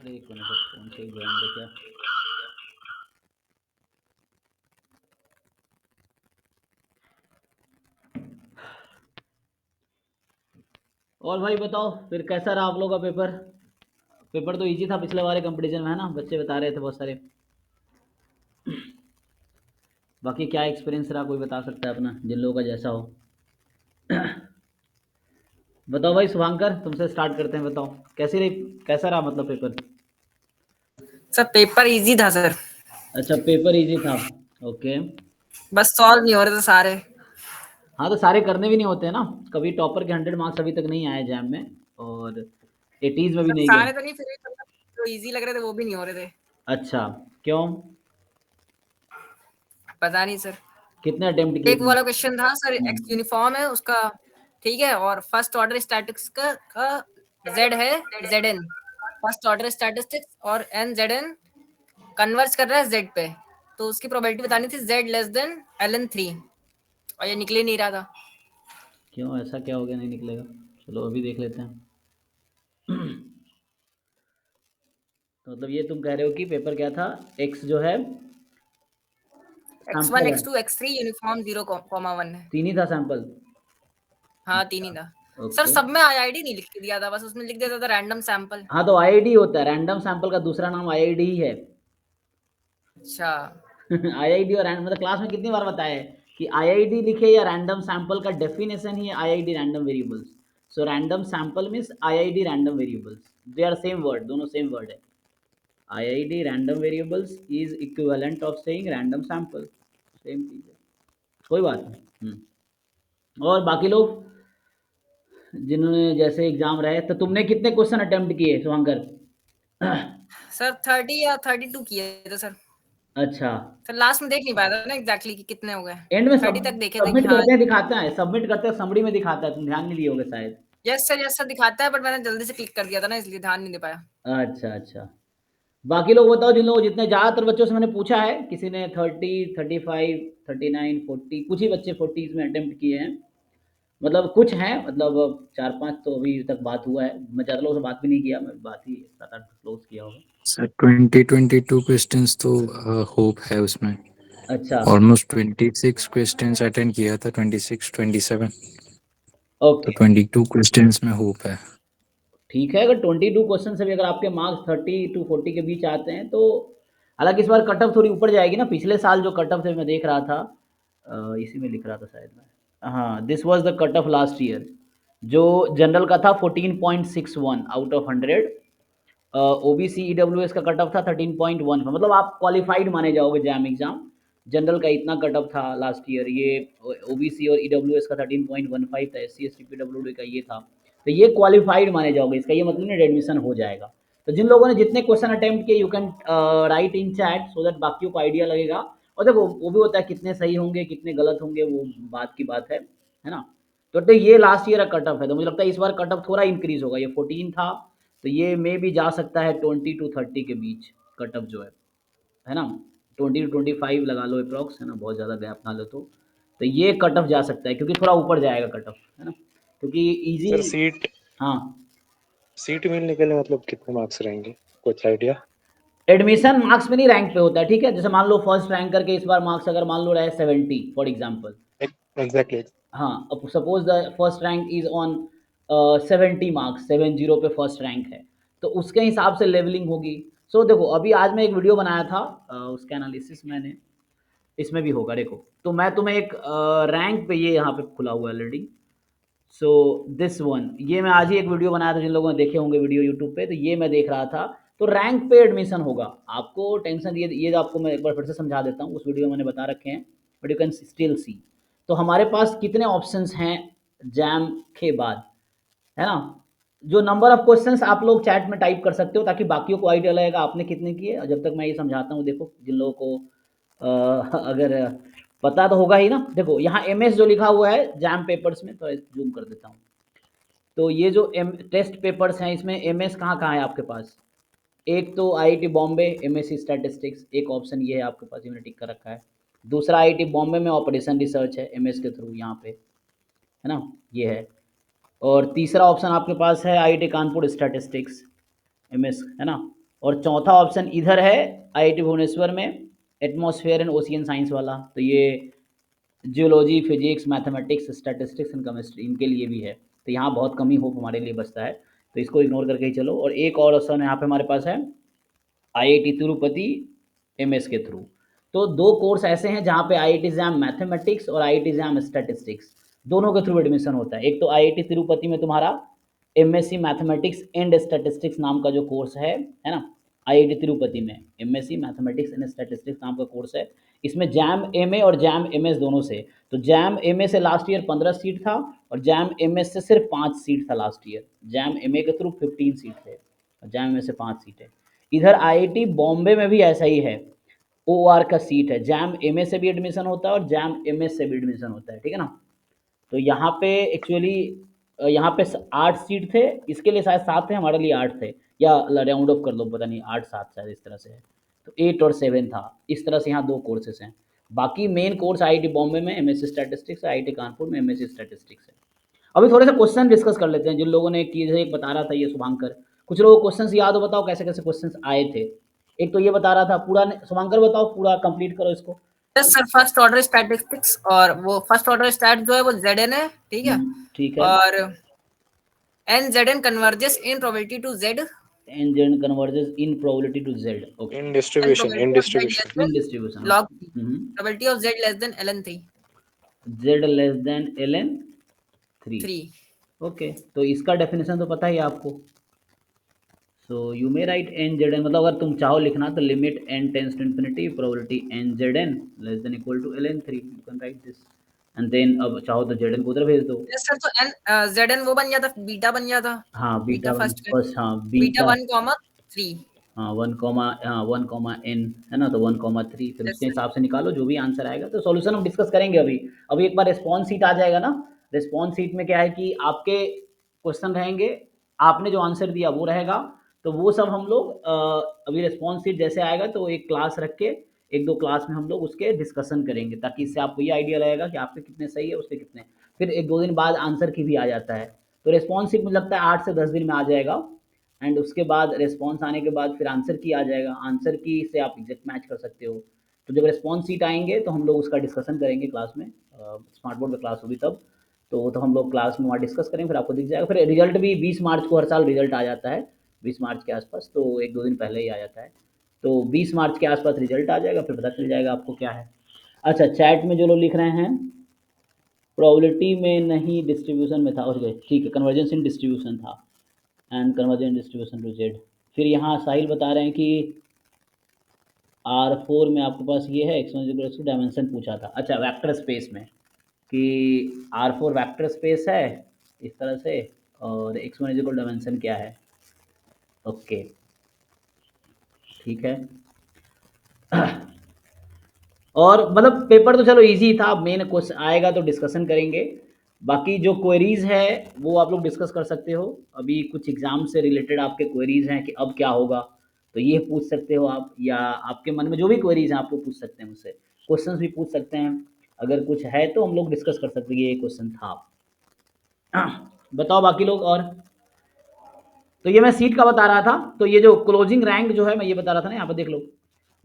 एक minute phone से join they क्या। और भाई बताओ फिर कैसा रहा आप लोग का पेपर। पेपर तो इजी था पिछले वाले कंपटीशन में, है ना, बच्चे बता रहे थे बहुत सारे। बाकी क्या एक्सपीरियंस रहा, कोई बता सकता है अपना, जिन लोगों का जैसा हो। बताओ भाई शुभांकर, तुमसे स्टार्ट करते हैं। बताओ कैसी रही, कैसा रहा मतलब पेपर। सर पेपर इजी था सर। अच्छा पेपर इजी था। ओके। बस सॉल्व नहीं हो रहे थे सारे। हाँ तो सारे करने भी नहीं होते हैं ना, कभी टॉपर के 100 मार्क्स अभी तक नहीं आए जैम में, और 80s में भी सर नहीं गए। सारे तो नहीं, फिर भी मतलब जो इजी लग रहे थे वो भी नहीं हो रहे थे। अच्छा क्यों, पता नहीं सर। कितने अटेम्प्ट किए एक तुम। वाला क्वेश्चन था सर, एक्स यूनिफॉर्म है उसका, ठीक है, और फर्स्ट ऑर्डर स्टैटिस्टिक्स का जेड है Z N, first order statistics और एन जेड एन कन्वर्ज कर रहा है जेड पे, तो उसकी प्रोबेबिलिटी बतानी थी Z less than L N three, और ये निकल ही नहीं रहा था। क्यों, ऐसा क्या हो गया नहीं निकलेगा। चलो अभी देख लेते हैं। तो मतलब ये तुम कह रहे हो कि पेपर क्या था, एक्स जो है एक्स वन सैंपल है, X two X three uniform 0,1 है। 3 ही था सैंपल। हाँ तीन ही था सर, ओके। सब में आईआईडी नहीं लिख के दिया था, बस उसमें लिख देता था रैंडम सैंपल। हाँ तो आईआईडी होता है, रैंडम सैंपल का दूसरा नाम आईआईडी ही है। अच्छा। आईआईडी और मतलब क्लास में कितनी बार बताया है कि आईआईडी लिखे या रैंडम सैंपल का डेफिनेशन ही है IID random variables. So random sample means IID random variables, they are same word, दोनों सेम वर्ड है। IID random variables is equivalent of saying random sample, same चीज है, कोई बात नहीं। और बाकी लोग जिन्होंने जैसे एग्जाम रहे, तो तुमने कितने क्वेश्चन अटेम्प्ट किए शुभंकर। सर 30 या 32 किए थे सर। अच्छा। सर लास्ट में देख नहीं पाया था ना एग्जैक्टली कि कितने हो गए। एंड में 30 तक देखे थे कि सबमिट हाँ। करते हैं दिखाता है, सबमिट करते हैं समरी में दिखाता है, तुम ध्यान नहीं दिए होगे शायद। यस सर दिखाता है, बट मैंने जल्दी से क्लिक कर दिया था ना, इसलिए ध्यान नहीं दे पाया। अच्छा अच्छा। बाकी लोग बताओ, जिन लोगों, जितने ज़्यादातर बच्चों से मैंने पूछा है, किसी ने 30, 35, 39, 40, कुछ ही बच्चे 40 में अटेम्प्ट किए हैं। मतलब कुछ हैं, मतलब 4-5 तो अभी तक बात हुआ है, मैं ज़्यादा लोगों से बात भी नहीं किया, मैं बात ही 7-8 क्लोज किया होगा। सर 2022 क्वेश्चंस तो होप है उसमें। अच्छा ऑलमोस्ट 26 क्वेश्चंस अटेंड किया था, 26 27, तो ओके। 22 क्वेश्चंस में होप है। ठीक है, अगर 22 क्वेश्चन से भी अगर आपके मार्क्स 30 to 40 के बीच आते हैं तो, हालांकि इस बार कट ऑफ थोड़ी ऊपर जाएगी ना, पिछले साल जो कट ऑफ थे मैं देख रहा था, इसी में लिख रहा था शायद मैं, हाँ this was the cut off last year, जो जनरल का था 14.61 आउट ऑफ 100, ओबीसी ईडब्ल्यूएस का कट ऑफ था 13.1, मतलब आप क्वालिफाइड माने जाओगे जैम एग्जाम। जनरल का इतना कट ऑफ था लास्ट ईयर, ये ओबीसी और ईडब्ल्यूएस का 13.15 था, एससी एसटी पीडब्ल्यूडी का ये था, तो ये क्वालिफाइड माने जाओगे, इसका ये मतलब नहीं एडमिशन हो जाएगा। तो जिन लोगों ने जितने क्वेश्चन अटेम्प्ट किए, you can right in chat so that बाकियों को आइडिया लगेगा। और देखो वो भी होता है, कितने सही होंगे कितने गलत होंगे वो बात की बात है ना। तो ये लास्ट ईयर का कट ऑफ है, तो मुझे लगता है इस बार कट ऑफ थोड़ा इंक्रीज होगा, ये 14 था, तो ये मे भी जा सकता है 20 to 30 के बीच कट ऑफ जो है ना, 20 to 25 लगा लो अप्रॉक्स, है ना, बहुत ज़्यादा गैप ना लो तो ये कट ऑफ जा सकता है, क्योंकि थोड़ा ऊपर जाएगा कट ऑफ, है ना, क्योंकि इजी। सर सीट हाँ सीट मिलने के लिए मतलब कितने मार्क्स रहेंगे, कुछ आइडिया। एडमिशन मार्क्स में नहीं, रैंक पे होता है, ठीक है, जैसे मान लो फर्स्ट रैंक करके इस बार मार्क्स अगर मान लो रहे 70 फॉर एग्जाम्पल। एग्जैक्टली। हाँ अब suppose the first rank is on 70 marks, 70 पे फर्स्ट रैंक है, तो उसके हिसाब से लेवलिंग होगी। सो देखो अभी आज मैं एक वीडियो बनाया था, उसका एनालिसिस मैंने इसमें भी होगा, देखो तो मैं तुम्हें एक रैंक पे, ये यहाँ पे खुला हुआ है ऑलरेडी, सो दिस वन, ये मैं आज ही एक वीडियो बनाया था, जिन लोगों ने देखे होंगे वीडियो यूट्यूब पे, तो ये मैं देख रहा था, तो रैंक पे एडमिशन होगा, आपको टेंशन, ये आपको मैं एक बार फिर से समझा देता हूँ, उस वीडियो में मैंने बता रखे हैं, but you can still see. तो हमारे पास कितने ऑप्शंस हैं जैम के बाद, है ना, जो नंबर ऑफ क्वेश्चंस आप लोग चैट में टाइप कर सकते हो, ताकि बाकियों को आइडिया लगेगा आपने कितने किए, और जब तक मैं ये समझाता हूँ, देखो जिन लोगों को अगर पता तो होगा ही ना, देखो यहाँ एमएस जो लिखा हुआ है जैम पेपर्स में, तो जूम कर देता हूँ, तो ये जो टेस्ट पेपर्स हैं, इसमें एमएस कहाँ कहाँ है आपके पास, एक तो आईआईटी बॉम्बे एमएससी स्टैटिस्टिक्स, एक ऑप्शन ये है आपके पास, मैंने टिक कर रखा है। दूसरा आईआईटी बॉम्बे में ऑपरेशन रिसर्च है एमएस के थ्रू, यहाँ पे है ना, ये है। और तीसरा ऑप्शन आपके पास है आईआईटी कानपुर स्टैटिस्टिक्स एमएस, है ना, और चौथा ऑप्शन इधर है आईआईटी भुवनेश्वर में, एटमॉस्फेयर एंड ओशियन साइंस वाला। तो ये geology, physics, mathematics, statistics and chemistry, इनके लिए भी है। तो यहाँ बहुत कम ही होप हमारे लिए बचता है, तो इसको इग्नोर करके ही चलो। और एक और ऑप्शन यहाँ पे हमारे पास है आईआईटी तिरुपति एमएस के थ्रू। तो दो कोर्स ऐसे हैं जहाँ पे आईआईटी एग्जाम मैथमेटिक्स और आईआईटी एग्जाम स्टैटिस्टिक्स दोनों के थ्रू एडमिशन होता है। एक तो आईआईटी तिरुपति में तुम्हारा एमएससी मैथमेटिक्स एंड स्टैटिस्टिक्स नाम का जो कोर्स है ना, आईआईटी तिरुपति में एमएससी मैथमेटिक्स एंड स्टैटिस्टिक्स नाम का कोर्स है। इसमें जैम एमए और जैम एमएस दोनों से। तो जैम एमए से लास्ट ईयर 15 सीट था और जैम एमएस से सिर्फ 5 सीट था लास्ट ईयर। जैम एमए के थ्रू 15 सीट थे और जैम एमएस से 5 सीट है। इधर आईआईटी बॉम्बे में भी ऐसा ही है, ओआर का सीट है, जैम एमए से भी एडमिशन होता है और जैम एमएस से भी एडमिशन होता है, ठीक है ना। तो यहाँ पे एक्चुअली यहाँ पे 8 सीट थे, इसके लिए शायद 7 थे, हमारे लिए 8 थे, या राउंड ऑफ कर लो, पता नहीं 8-7 शायद इस तरह से है। तो 8 और 7 था, इस तरह से यहाँ 2 कोर्सेस हैं। बाकी मेन कोर्स आईआईटी बॉम्बे में एमएससी स्टैटिस्टिक्स है, आईआईटी कानपुर में एमएससी स्टैटिस्टिक्स है। अभी थोड़े से क्वेश्चन डिस्कस कर लेते हैं, जिन लोगों ने की, जैसे एक बता रहा था ये शुभांकर, कुछ लोगों को क्वेश्चन याद हो, बताओ कैसे कैसे क्वेश्चन आए थे। एक तो ये बता रहा था, पूरा शुभांकर बताओ, पूरा कंप्लीट करो इसको। सर फर्स्ट ऑर्डर स्टैटिस्टिक्स, और वो फर्स्ट ऑर्डर स्टैट जो है वो ZN है, ठीक है। ठीक है। और N ZN converges in probability to Z, N Z converges in probability to Z, okay, in distribution in distribution, log probability of Z less than ln3, Z less than ln 3, okay. तो इसका definition तो पता ही है आपको। So you may write N Z N, मतलब अगर तुम चाहो लिखना तो limit N tends to infinity probability N Z N less than equal to ln3, you can write this and then अब चाहो तो जेड एन को उधर भेज दो। यस सर, तो एन ZN वो बन जाता, बीटा बन जाता। हाँ बीटा फर्स्ट फर्स्ट, हाँ बीटा बीटा 1,3, हाँ 1,n है ना, तो 1,3, फिर उसके हिसाब से निकालो जो भी आंसर आएगा। तो सॉल्यूशन हम डिस्कस करेंगे अभी। अभी एक बार रिस्पॉन्स शीट आ जाएगा ना, रिस्पॉन्स शीट में क्या है कि आपके क्वेश्चन रहेंगे, आपने जो आंसर दिया वो रहेगा। तो वो सब हम लोग अभी रिस्पॉन्स शीट जैसे आएगा तो एक क्लास रख के, 1-2 क्लास में हम लोग उसके डिस्कशन करेंगे, ताकि इससे आपको ये आइडिया रहेगा कि आपके कितने सही है, उसके कितने। फिर 1-2 दिन बाद आंसर की भी आ जाता है। तो रिस्पॉन्स शीट मुझे लगता है 8 से 10 दिन में आ जाएगा। एंड उसके बाद रिस्पॉन्स आने के बाद फिर आंसर की आ जाएगा, आंसर की से आप एग्जैक्ट मैच कर सकते हो। तो जब रिस्पॉन्स शीट आएंगे तो हम लोग उसका डिस्कशन करेंगे क्लास में, स्मार्ट बोर्ड में क्लास होगी तब। तो हम लोग क्लास में वहाँ डिस्कस करेंगे, फिर आपको दिख जाएगा। फिर रिजल्ट भी 20 मार्च को हर साल रिजल्ट आ जाता है, 20 मार्च के आसपास, तो 1-2 दिन पहले ही आ जाता है। तो 20 मार्च के आसपास रिजल्ट आ जाएगा, फिर पता चल जाएगा आपको क्या है। अच्छा, चैट में जो लोग लिख रहे हैं प्रोबेबिलिटी में नहीं डिस्ट्रीब्यूशन में था, ओके ठीक है, कन्वर्जेंस इन डिस्ट्रीब्यूशन था and convergent distribution to Z. फिर यहाँ साहिल बता रहे हैं कि R4 में आपके पास ये है x1 डायमेंशन पूछा था। अच्छा, वेक्टर स्पेस में कि R4 वेक्टर स्पेस है इस तरह से, और x1 डायमेंशन क्या है, ओके ठीक है। और मतलब पेपर तो चलो इजी था, मेन क्वेश्चन आएगा तो डिस्कशन करेंगे। बाकी जो क्वेरीज है वो आप लोग डिस्कस कर सकते हो। अभी कुछ एग्जाम से रिलेटेड आपके क्वेरीज हैं कि अब क्या होगा, तो ये पूछ सकते हो आप, या आपके मन में जो भी क्वेरीज हैं आपको पूछ सकते हैं मुझसे, क्वेश्चंस भी पूछ सकते हैं। अगर कुछ है तो हम लोग डिस्कस कर सकते हैं, ये क्वेश्चन था। बताओ बाकी लोग। और तो ये मैं सीट का बता रहा था, तो ये जो क्लोजिंग रैंक जो है मैं ये बता रहा था ना, यहाँ पर देख लो।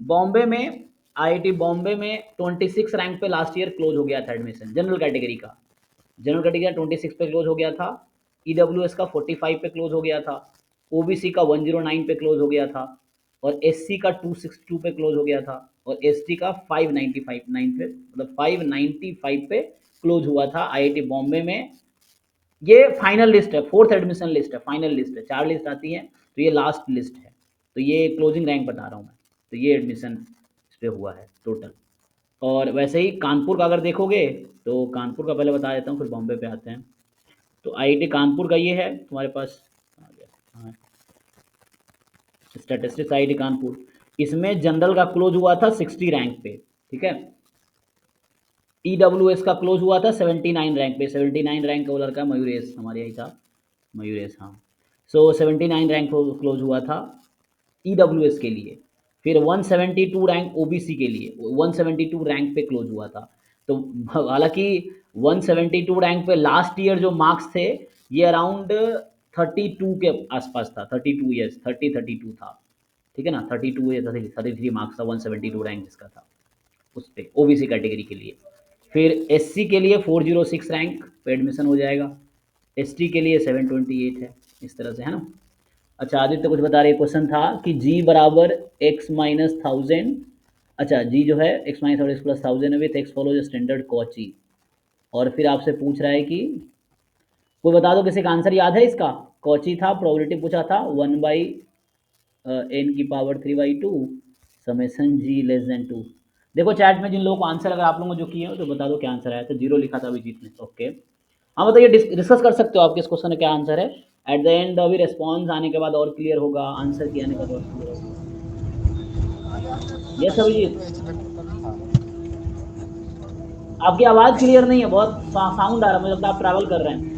बॉम्बे में आईआईटी बॉम्बे में 26 रैंक पे लास्ट ईयर क्लोज हो गया था एडमिशन, जनरल कैटेगरी का। जनरल कैटेगरी 26 पे क्लोज हो गया था, ईडब्ल्यूएस का 45 पे क्लोज हो गया था, ओबीसी का 109 पे क्लोज हो गया था, और एससी का 262 पे क्लोज हो गया था, और एसटी का 595 पे, मतलब 595 पे क्लोज हुआ था आईआईटी बॉम्बे में। ये फाइनल लिस्ट है, 4th एडमिशन लिस्ट है, फाइनल लिस्ट है, 4 लिस्ट आती है, तो ये लास्ट लिस्ट है। तो ये क्लोजिंग रैंक बता रहा हूँ मैं, तो ये एडमिशन इस पर हुआ है टोटल। और वैसे ही कानपुर का अगर देखोगे तो कानपुर का पहले बता देता हूँ, फिर बॉम्बे पे आते हैं। तो आईआईटी कानपुर का ये है तुम्हारे पास, स्टैटिस्टिक्स आईआईटी कानपुर, इसमें जनरल का क्लोज हुआ था 60 रैंक पे, ठीक है। ईडब्ल्यूएस का क्लोज हुआ था 79 रैंक पे, 79 रैंक का वो लड़का मयूरेश, हमारे यही था मयूरेश, हाँ। सो 79 रैंक क्लोज हुआ था ईडब्ल्यूएस के लिए। फिर 172 रैंक ओबीसी के लिए, 172 रैंक पे क्लोज हुआ था। तो हालांकि 172 रैंक पे लास्ट ईयर जो मार्क्स थे ये अराउंड 32 के आसपास था, 32 ईयर्स 32 था, ठीक है ना, 32 या 33 मार्क्स था, 172 रैंक जिसका था उस पे ओबीसी कैटेगरी के लिए। फिर एससी के लिए 406 रैंक पे एडमिशन हो जाएगा, एसटी के लिए 728 है, इस तरह से, है ना। अच्छा, आदित्य कुछ बता रहे, क्वेश्चन था कि जी बराबर एक्स माइनस 1000, अच्छा जी जो है एक्स माइनस और x plus 1000 with x follow standard Cauchy, और फिर आपसे पूछ रहा है कि कोई बता दो किसी का आंसर याद है इसका। कॉची था, प्रोबेबिलिटी पूछा था, 1/n⁻³ समेसन जी लेस देन 2। देखो चैट में जिन लोगों को आंसर अगर आप लोगों ने जो किए हो तो बता दो क्या आंसर आया था। 0 लिखा था अभिजीत ने, ओके। हाँ बताइए, डिस्कस कर सकते हो आप किस क्वेश्चन का क्या आंसर है। एट द एंड अभी रिस्पॉन्स आने के बाद और क्लियर होगा, आंसर के आने के बाद और क्लियर होगा। यस अभिजीत, आपकी आवाज़ क्लियर नहीं है, बहुत साउंड आ रहा है, मुझे लगता है आप ट्रैवल कर रहे हैं।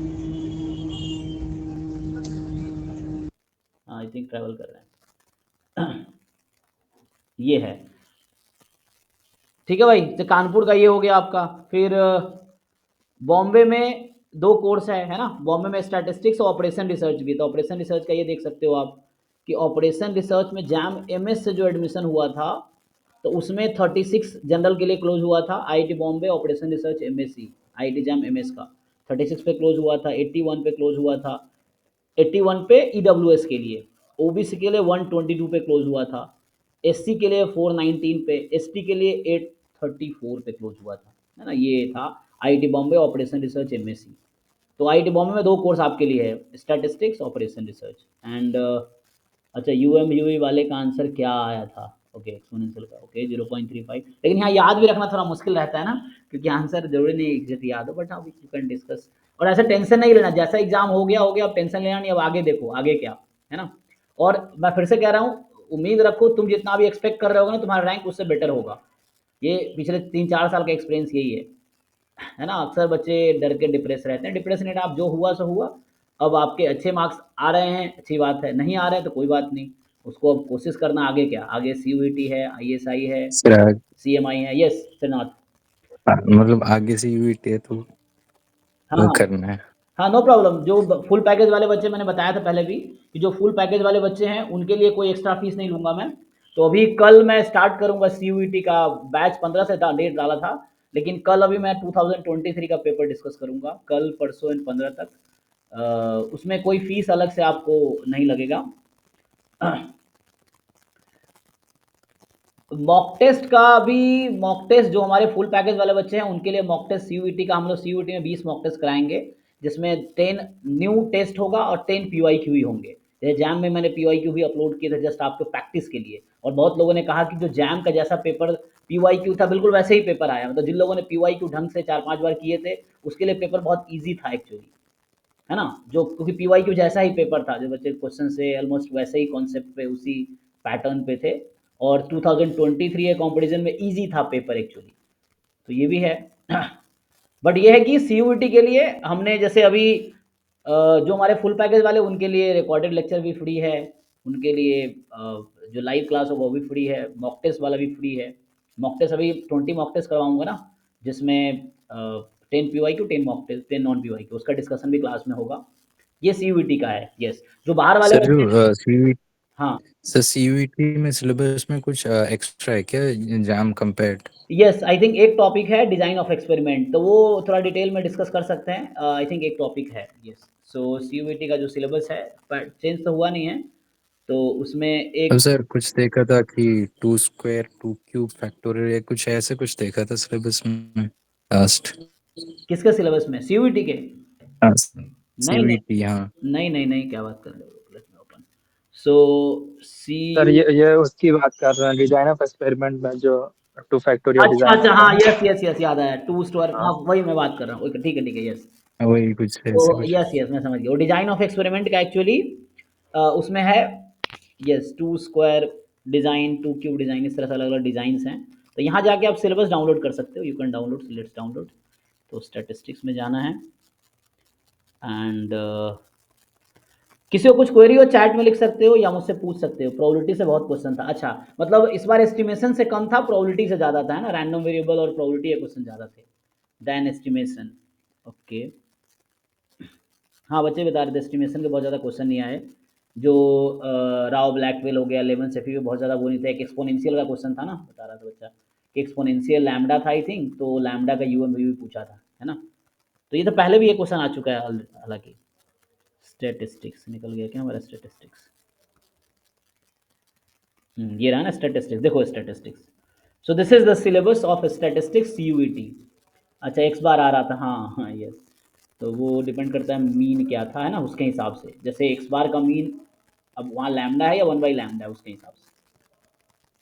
आई थिंक ट्रैवल कर रहे हैं। ये है, ठीक है भाई। तो कानपुर का ये हो गया आपका। फिर बॉम्बे में 2 कोर्स है ना, बॉम्बे में स्टैटिस्टिक्स और ऑपरेशन रिसर्च भी। तो ऑपरेशन रिसर्च का ये देख सकते हो आप कि ऑपरेशन रिसर्च में जैम एमएस से जो एडमिशन हुआ था तो उसमें 36 जनरल के लिए क्लोज हुआ था। IIT Bombay operation research MSc, IIT jam MS का 36 पे क्लोज हुआ था, 81 पे क्लोज हुआ था, 81 पे ईडब्ल्यूएस के लिए, ओबीसी के लिए 122 पे क्लोज हुआ था, एससी के लिए 419 पे, एसटी के लिए 834 पे क्लोज हुआ था, है ना। ये था IIT Bombay operation research MSc. तो आईआईटी बॉम्बे में 2 कोर्स आपके लिए है, स्टैटिस्टिक्स ऑपरेशन रिसर्च एंड अच्छा यूएमयूई वाले का आंसर क्या आया था, ओके एक्सपोनेंशियल का, ओके 0.35। लेकिन यहाँ याद भी रखना थोड़ा मुश्किल रहता है ना, क्योंकि आंसर जरूरी नहीं एग्जैक्ट याद हो, बट हाँ यू कैन डिस्कस। और ऐसा टेंशन नहीं लेना, जैसा एग्जाम हो गया, अब टेंशन लेना नहीं, अब आगे देखो आगे क्या है ना। और मैं फिर से कह रहा हूँ, उम्मीद रखो तुम जितना भी एक्सपेक्ट कर रहे होगे ना, तुम्हारा रैंक उससे बेटर होगा। ये पिछले 3-4 साल का एक्सपीरियंस यही है ना। अक्सर बच्चे डर के डिप्रेस रहते हैं, डिप्रेस नहीं, आप जो हुआ सो हुआ। अब आपके अच्छे मार्क्स आ रहे हैं, अच्छी बात है, नहीं आ रहे हैं तो कोई बात नहीं, उसको अब कोशिश करना आगे क्या, आगे सीयूईटी है, आईएसआई है, सर सीएमआई है। यस श्रीनाथ। मतलब आगे से यूईटी है तो हाँ वो हाँ करना है। हाँ, नो प्रॉब्लम। जो फुल पैकेज वाले बच्चे, मैंने बताया था पहले भी कि जो फुल पैकेज वाले बच्चे हैं उनके लिए कोई एक्स्ट्रा फीस नहीं लूँगा मैं। तो अभी कल मैं स्टार्ट करूँगा सीयूईटी का बैच, 15 से डेट डाला था, लेकिन कल अभी मैं 2023 का पेपर डिस्कस करूँगा, कल परसों एंड 15 तक। उसमें कोई फीस अलग से आपको नहीं लगेगा। मॉक टेस्ट का भी, मॉक टेस्ट जो हमारे फुल पैकेज वाले बच्चे हैं उनके लिए मॉक टेस्ट सीयूईटी का, हम लोग सीयूईटी में 20 मॉक टेस्ट कराएंगे, जिसमें 10 न्यू टेस्ट होगा और 10 पीवाईक्यू ही होंगे। जैसे जैम में मैंने पीवाईक्यू भी अपलोड किए थे जस्ट आपको प्रैक्टिस के लिए, और बहुत लोगों ने कहा कि जो जैम का जैसा पेपर पीवाईक्यू था बिल्कुल वैसे ही पेपर आया। मतलब जिन लोगों ने पीवाईक्यू ढंग से 4-5 बार किए थे उसके लिए पेपर बहुत ईजी था एक्चुअली, है ना। जो क्योंकि पीवाईक्यू जैसा ही पेपर था, जो बच्चे क्वेश्चन से ऑलमोस्ट वैसे ही कॉन्सेप्ट पे उसी पैटर्न पे थे, और 2023 के कंपटीशन में इजी था पेपर एक्चुअली। तो ये भी है। बट ये है कि सीयूईटी के लिए हमने जैसे अभी जो हमारे फुल पैकेज वाले उनके लिए रिकॉर्डेड लेक्चर भी फ्री है, उनके लिए जो लाइव क्लास हो वो भी फ्री है, मॉक टेस्ट वाला भी फ्री है। मॉक टेस्ट अभी 20 मॉक टेस्ट करवाऊंगा ना, जिसमें 10 PYQ, 10 mock test, 10 non PYQ, उसका डिस्कशन भी क्लास में होगा। ये सीयूईटी का है। यस, जो बाहर वाले सर बच्चे, जो सीयूईटी, हाँ सर सीयूईटी में सिलेबस में कुछ एक्स्ट्रा है क्या jam compared? Yes, I think एक टॉपिक है डिजाइन ऑफ एक्सपेरिमेंट, तो वो थोड़ा डिटेल में डिस्कस कर सकते हैं। आई थिंक एक टॉपिक है। यस, सो सीयूईटी का जो सिलेबस है पर चेंज तो हुआ नहीं है, तो उसमें अब एक, सर कुछ देखा था कि 2² 2³ फैक्टोरियल या कुछ ऐसे कुछ देखा था सिलेबस में लास्ट। किसके सिलेबस में, सीयूईटी के? नहीं नहीं सीयूईटी, हाँ नहीं नहीं नहीं, क्या बात कर रहे हो, let me open. So see sir you, ये उसकी बात कर रहे हैं, डिजाइन ऑफ एक्सपेरिमेंट में जो 2 फैक्टोरियल अच्छा डिजाइन अच्छा, होता हाँ है। यस यस यस, याद आया, टू स्टोर, हाँ हाँ वही मैं बात कर रहा हूँ। ओके ठीक है यस। वही कुछ तो ऐसे कुछ। यस यस, मैं समझ गया, वो डिजाइन ऑफ एक्सपेरिमेंट का एक्चुअली उसमें है। Yes, 2 square design, 2 cube design, इस तरह से अलग अलग डिजाइंस हैं। तो यहाँ जाके आप सिलेबस डाउनलोड कर सकते हो, you can download, let's download. तो स्टैटिस्टिक्स में जाना है एंड किसी को कुछ क्वेरी हो चैट में लिख सकते हो या मुझसे पूछ सकते हो। प्रोबेबिलिटी से बहुत क्वेश्चन था, अच्छा मतलब इस बार एस्टिमेशन से कम था, प्रोबेबिलिटी से ज़्यादा था, है ना। रैंडम वेरिएबल और प्रोबेबिलिटी के क्वेश्चन ज़्यादा थे देन एस्टिमेशन। ओके, हाँ बच्चे बता रहे थे एस्टिमेशन के बहुत ज़्यादा क्वेश्चन नहीं आए। जो राव ब्लैकवेल हो गया, लेमन सेफी में बहुत ज़्यादा वो नहीं था। एक एक्सपोनेंशियल का क्वेश्चन था ना, बता रहा था बच्चा कि एक्सपोनेंशियल लैम्डा था आई थिंक, तो लैम्डा का यूएम भी पूछा था, है ना। तो ये तो पहले भी एक क्वेश्चन आ चुका है हालांकि। स्टैटिस्टिक्स निकल गया क्या हमारा, स्टैटिस्टिक्स, ये रहा ना स्टैटिस्टिक्स, देखो statistics. So this is the syllabus of statistics CUET. अच्छा एक्स बार आ रहा था, हाँ हाँ यस। तो वो डिपेंड करता है मीन क्या था, है ना, उसके हिसाब से। जैसे एक्स बार का मीन अब वहाँ लैम्डा है या 1/λ है, उसके हिसाब से।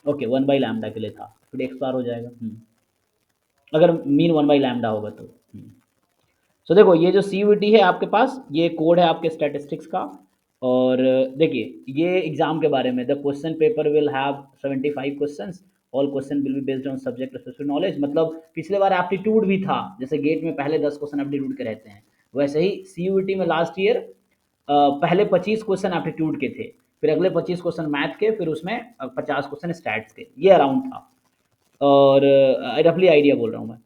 ओके 1/λ के लिए था, फिर एक्स बार हो जाएगा। अगर मीन 1/λ होगा तो। सो देखो ये जो CUET है आपके पास, ये कोड है आपके स्टैटिस्टिक्स का। और देखिए ये एग्जाम के बारे में, the question paper will have 75 questions, all question will be based on subject specific knowledge. मतलब पिछले बार एप्टीट्यूड भी था, जैसे गेट में पहले 10 क्वेश्चन एप्टीट्यूड के रहते हैं, वैसे ही CUET में लास्ट ईयर पहले 25 क्वेश्चन एप्टीट्यूड के थे, फिर अगले 25 क्वेश्चन मैथ के, फिर उसमें 50 क्वेश्चन स्टैट्स के, ये अराउंड था। और रफली आइडिया बोल रहा हूँ मैं।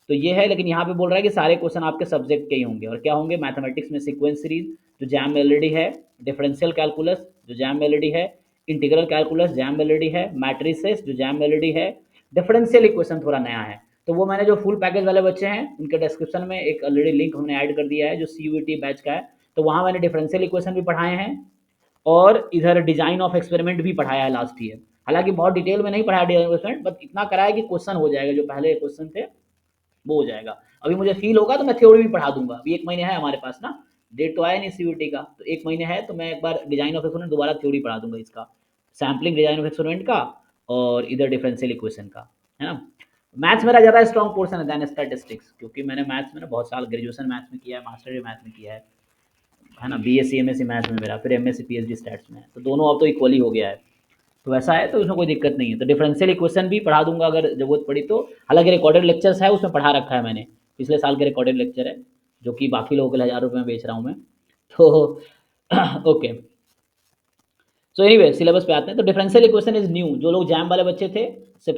तो ये है, लेकिन यहाँ पे बोल रहा है कि सारे क्वेश्चन आपके सब्जेक्ट के ही होंगे। और क्या होंगे, मैथमेटिक्स में सीक्वेंस सीरीज जो जैम में ऑलरेडी है, डिफरेंशियल कैलकुलस जो जैम में ऑलरेडी है, इंटीग्रल कैलकुलस जैम में ऑलरेडी है, मैट्रिसेस जो जैम में ऑलरेडी है, डिफरेंशियल इक्वेशन थोड़ा नया है। तो वो मैंने जो फुल पैकेज वाले बच्चे हैं उनके डिस्क्रिप्शन में एक ऑलरेडी लिंक हमने ऐड कर दिया है जो CUET बैच का है। तो वहाँ मैंने डिफरेंशियल इक्वेशन भी पढ़ाए हैं और इधर डिजाइन ऑफ एक्सपेरिमेंट भी पढ़ाया है लास्ट ईयर। हालांकि बहुत डिटेल में नहीं पढ़ाया डिजाइन ऑफ एक्सपेरिमेंट, बट इतना कराया कि क्वेश्चन हो जाएगा, जो पहले क्वेश्चन थे वो हो जाएगा। अभी मुझे फील होगा तो मैं थ्योरी भी पढ़ा दूंगा। अभी 1 महीने है हमारे पास ना, डेट तो आया नहीं CUET का, तो 1 महीने है, तो मैं एक बार डिजाइन ऑफ एक्सपेरिमेंट दोबारा थ्योरी पढ़ा दूंगा इसका, सैम्पलिंग डिजाइन ऑफ एक्सपेरिमेंट का और इधर डिफरेंशियल इक्वेशन का, है ना। मैथ्स मेरा ज़्यादा स्ट्रॉन्ग पोर्सन है दैन स्टैटिस्टिक्स, क्योंकि मैंने मैथ्स में ना बहुत साल ग्रेजुएशन मैथ्स में किया है, मास्टर भी मैथ्स में किया है ना, BSc MSc मैथ्स में मेरा, फिर MSc PhD स्टैट्स में, तो दोनों अब तो इक्वली हो गया है। तो वैसा है, तो उसमें कोई दिक्कत नहीं है। तो डिफरेंशियल इक्वेशन भी पढ़ा दूंगा अगर जरूरत पड़ी तो। हालांकि रिकॉर्डेड लेक्चर्स है, उसमें पढ़ा रखा है मैंने, पिछले साल के रिकॉर्डेड लेक्चर है, जो कि बाकी लोगों के लिए 1000 रुपये में बेच रहा हूँ मैं। तो ओके, सो एनीवे सिलेबस पे आते हैं। तो डिफरेंशियल इक्वेशन इज न्यू, जो लोग जैम वाले बच्चे थे सिर्फ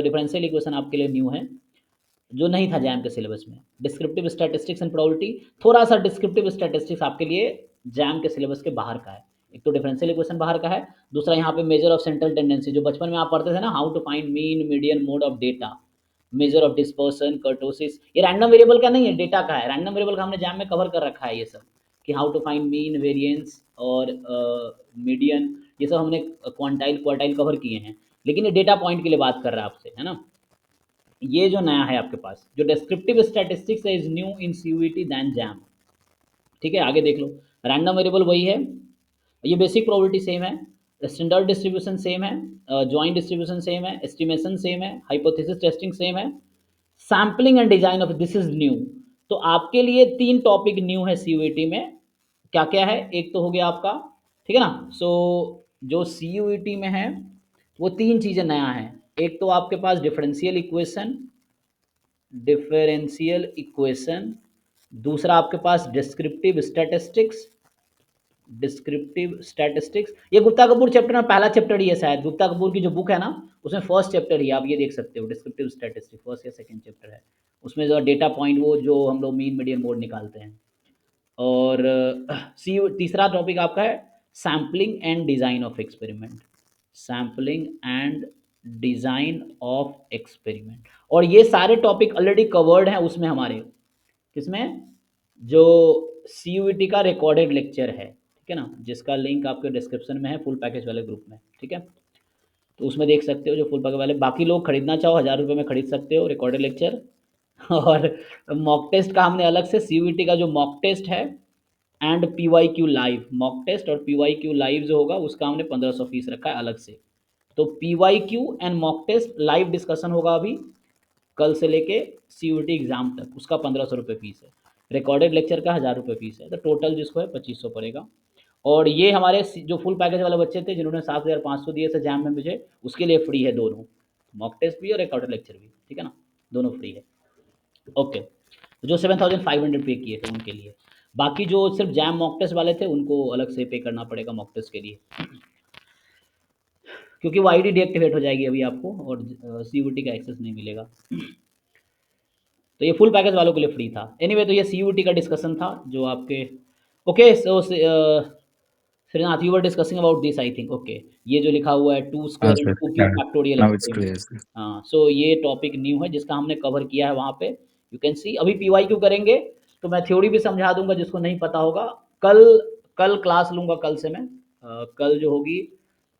डिफरेंशियल इक्वेशन आपके लिए न्यू है, जो नहीं था जैम के सिलेबस में। डिस्क्रिप्टिव स्टैटिस्टिक्स एंड प्रोबेबिलिटी, थोड़ा सा डिस्क्रिप्टिव स्टैटिस्टिक्स आपके लिए जैम के सिलेबस के बाहर का है। एक तो डिफरेंशियल इक्वेशन बाहर का है, दूसरा यहाँ पे मेजर ऑफ सेंट्रल टेंडेंसी, जो बचपन में आप पढ़ते थे ना, how to find mean median mode of data, measure of dispersion kurtosis, ये रैंडम वेरिएबल का नहीं है, डेटा का है। रैंडम वेरिएबल का हमने जैम में कवर कर रखा है ये सब, कि how to find mean variance और मीडियन, ये सब हमने क्वांटाइल क्वार्टाइल कवर किए हैं। लेकिन ये डेटा पॉइंट के लिए बात कर रहा है आपसे, है ना। ये जो नया है आपके पास, जो डिस्क्रिप्टिव स्टैटिस्टिक्स है, is new in CUET than JAM. ठीक है, आगे देख लो। रैंडम वेरिएबल वही है, ये बेसिक प्रोबेबिलिटी सेम है, स्टैंडर्ड डिस्ट्रीब्यूशन सेम है, जॉइंट डिस्ट्रीब्यूशन सेम है, एस्टिमेशन सेम है, हाइपोथेसिस टेस्टिंग सेम है, sampling and design of this is new. तो आपके लिए 3 टॉपिक न्यू है CUET में। क्या क्या है, एक तो हो गया आपका, ठीक है ना। सो जो CUET में है वो 3 चीज़ें नया है। एक तो आपके पास डिफरेंशियल इक्वेशन, दूसरा आपके पास डिस्क्रिप्टिव स्टैटिस्टिक्स। ये गुप्ता कपूर चैप्टर में पहला चैप्टर ही है शायद, गुप्ता कपूर की जो बुक है ना उसमें फर्स्ट चैप्टर ही है, आप ये देख सकते हो, डिस्क्रिप्टिव स्टैटिस्टिक्स फर्स्ट या सेकंड चैप्टर है। उसमें जो डेटा पॉइंट, वो जो हम लोग मीन मीडियन मोड निकालते हैं। और तीसरा टॉपिक आपका है sampling and design of experiment, sampling and design of experiment. और ये सारे टॉपिक ऑलरेडी कवर्ड हैं उसमें हमारे, किसमें, जो CUET का रिकॉर्डेड लेक्चर है, ठीक है ना, जिसका लिंक आपके डिस्क्रिप्शन में है फुल पैकेज वाले ग्रुप में, ठीक है। तो उसमें देख सकते हो जो फुल पैकेज वाले, बाकी लोग खरीदना चाहो 1000 रुपये में खरीद सकते हो रिकॉर्डेड लेक्चर। और मॉक टेस्ट का हमने अलग से, CUET का जो मॉक टेस्ट है and PYQ live, mock test और PYQ लाइव जो होगा उसका हमने 1500 फीस रखा है अलग से। तो PYQ and mock test live discussion होगा अभी कल से लेके CUET एग्जाम तक, उसका 1500 रुपये फीस है। रिकॉर्डेड लेक्चर का 1000 रुपये फीस है, तो टोटल जिसको है 2500 पड़ेगा। और ये हमारे जो फुल पैकेज वाले बच्चे थे जिन्होंने 7500 दिए थे एग्जाम में मुझे, उसके लिए फ्री है दोनों, मॉक टेस्ट भी और रिकॉर्डेड लेक्चर भी, ठीक है ना, दोनों फ्री है। ओके, जो 7500 पे किए थे उनके लिए। बाकी जो सिर्फ जैम मॉक टेस्ट वाले थे उनको अलग से पे करना पड़ेगा मॉक टेस्ट के लिए, क्योंकि वो आईडी डीएक्टिवेट हो जाएगी अभी आपको, और CUET का एक्सेस नहीं मिलेगा। तो ये फुल पैकेज वालों के लिए फ्री था। एनीवे, तो ये CUET का डिस्कशन था जो आपके। Okay, so Srinath, you were discussing about this, I think. Okay, ये जो लिखा हुआ है 2 हाँ square sir, and 2 cube factorial now it's experiment, clear sir. हाँ, सो ये टॉपिक न्यू है जिसका हमने कवर किया है वहाँ पे। यू कैन सी अभी पीवाईक्यू करेंगे तो मैं थ्योरी भी समझा दूंगा जिसको नहीं पता होगा। कल कल क्लास लूंगा, कल से मैं कल जो होगी,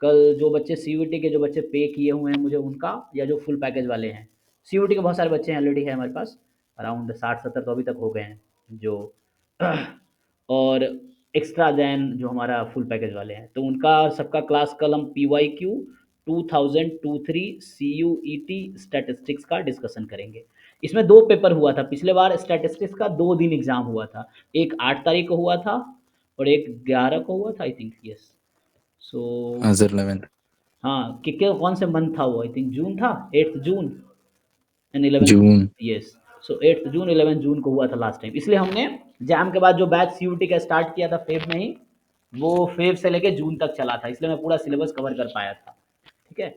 कल जो बच्चे सीयूईटी के जो बच्चे पे किए हुए हैं मुझे उनका, या जो फुल पैकेज वाले हैं, सीयूईटी के बहुत सारे बच्चे ऑलरेडी हैं हमारे पास, अराउंड 60-70 तो अभी तक हो गए हैं जो और एक्स्ट्रा जैन जो हमारा फुल पैकेज वाले हैं, तो उनका सबका क्लास कल हम PYQ 2023 CUET स्टैटिस्टिक्स का डिस्कशन करेंगे। इसमें 2 पेपर हुआ था, पिछले बार स्टैटिस्टिक्स का 2 दिन एग्ज़ाम हुआ था, एक 8 तारीख को हुआ था और एक 11 को हुआ था, आई थिंक, यस। सो हाँ सर, 11th हाँ, कि कौन से मंथ था वो, आई थिंक जून था, 8th June and 11th, June. Yes. So 8th June 11th जून को हुआ था लास्ट टाइम, इसलिए हमने जैम के बाद जो बैच सीयूटी का स्टार्ट किया था फेब में ही, वो फेब से लेके जून तक चला था, इसलिए मैं पूरा सिलेबस कवर कर पाया था। ठीक है,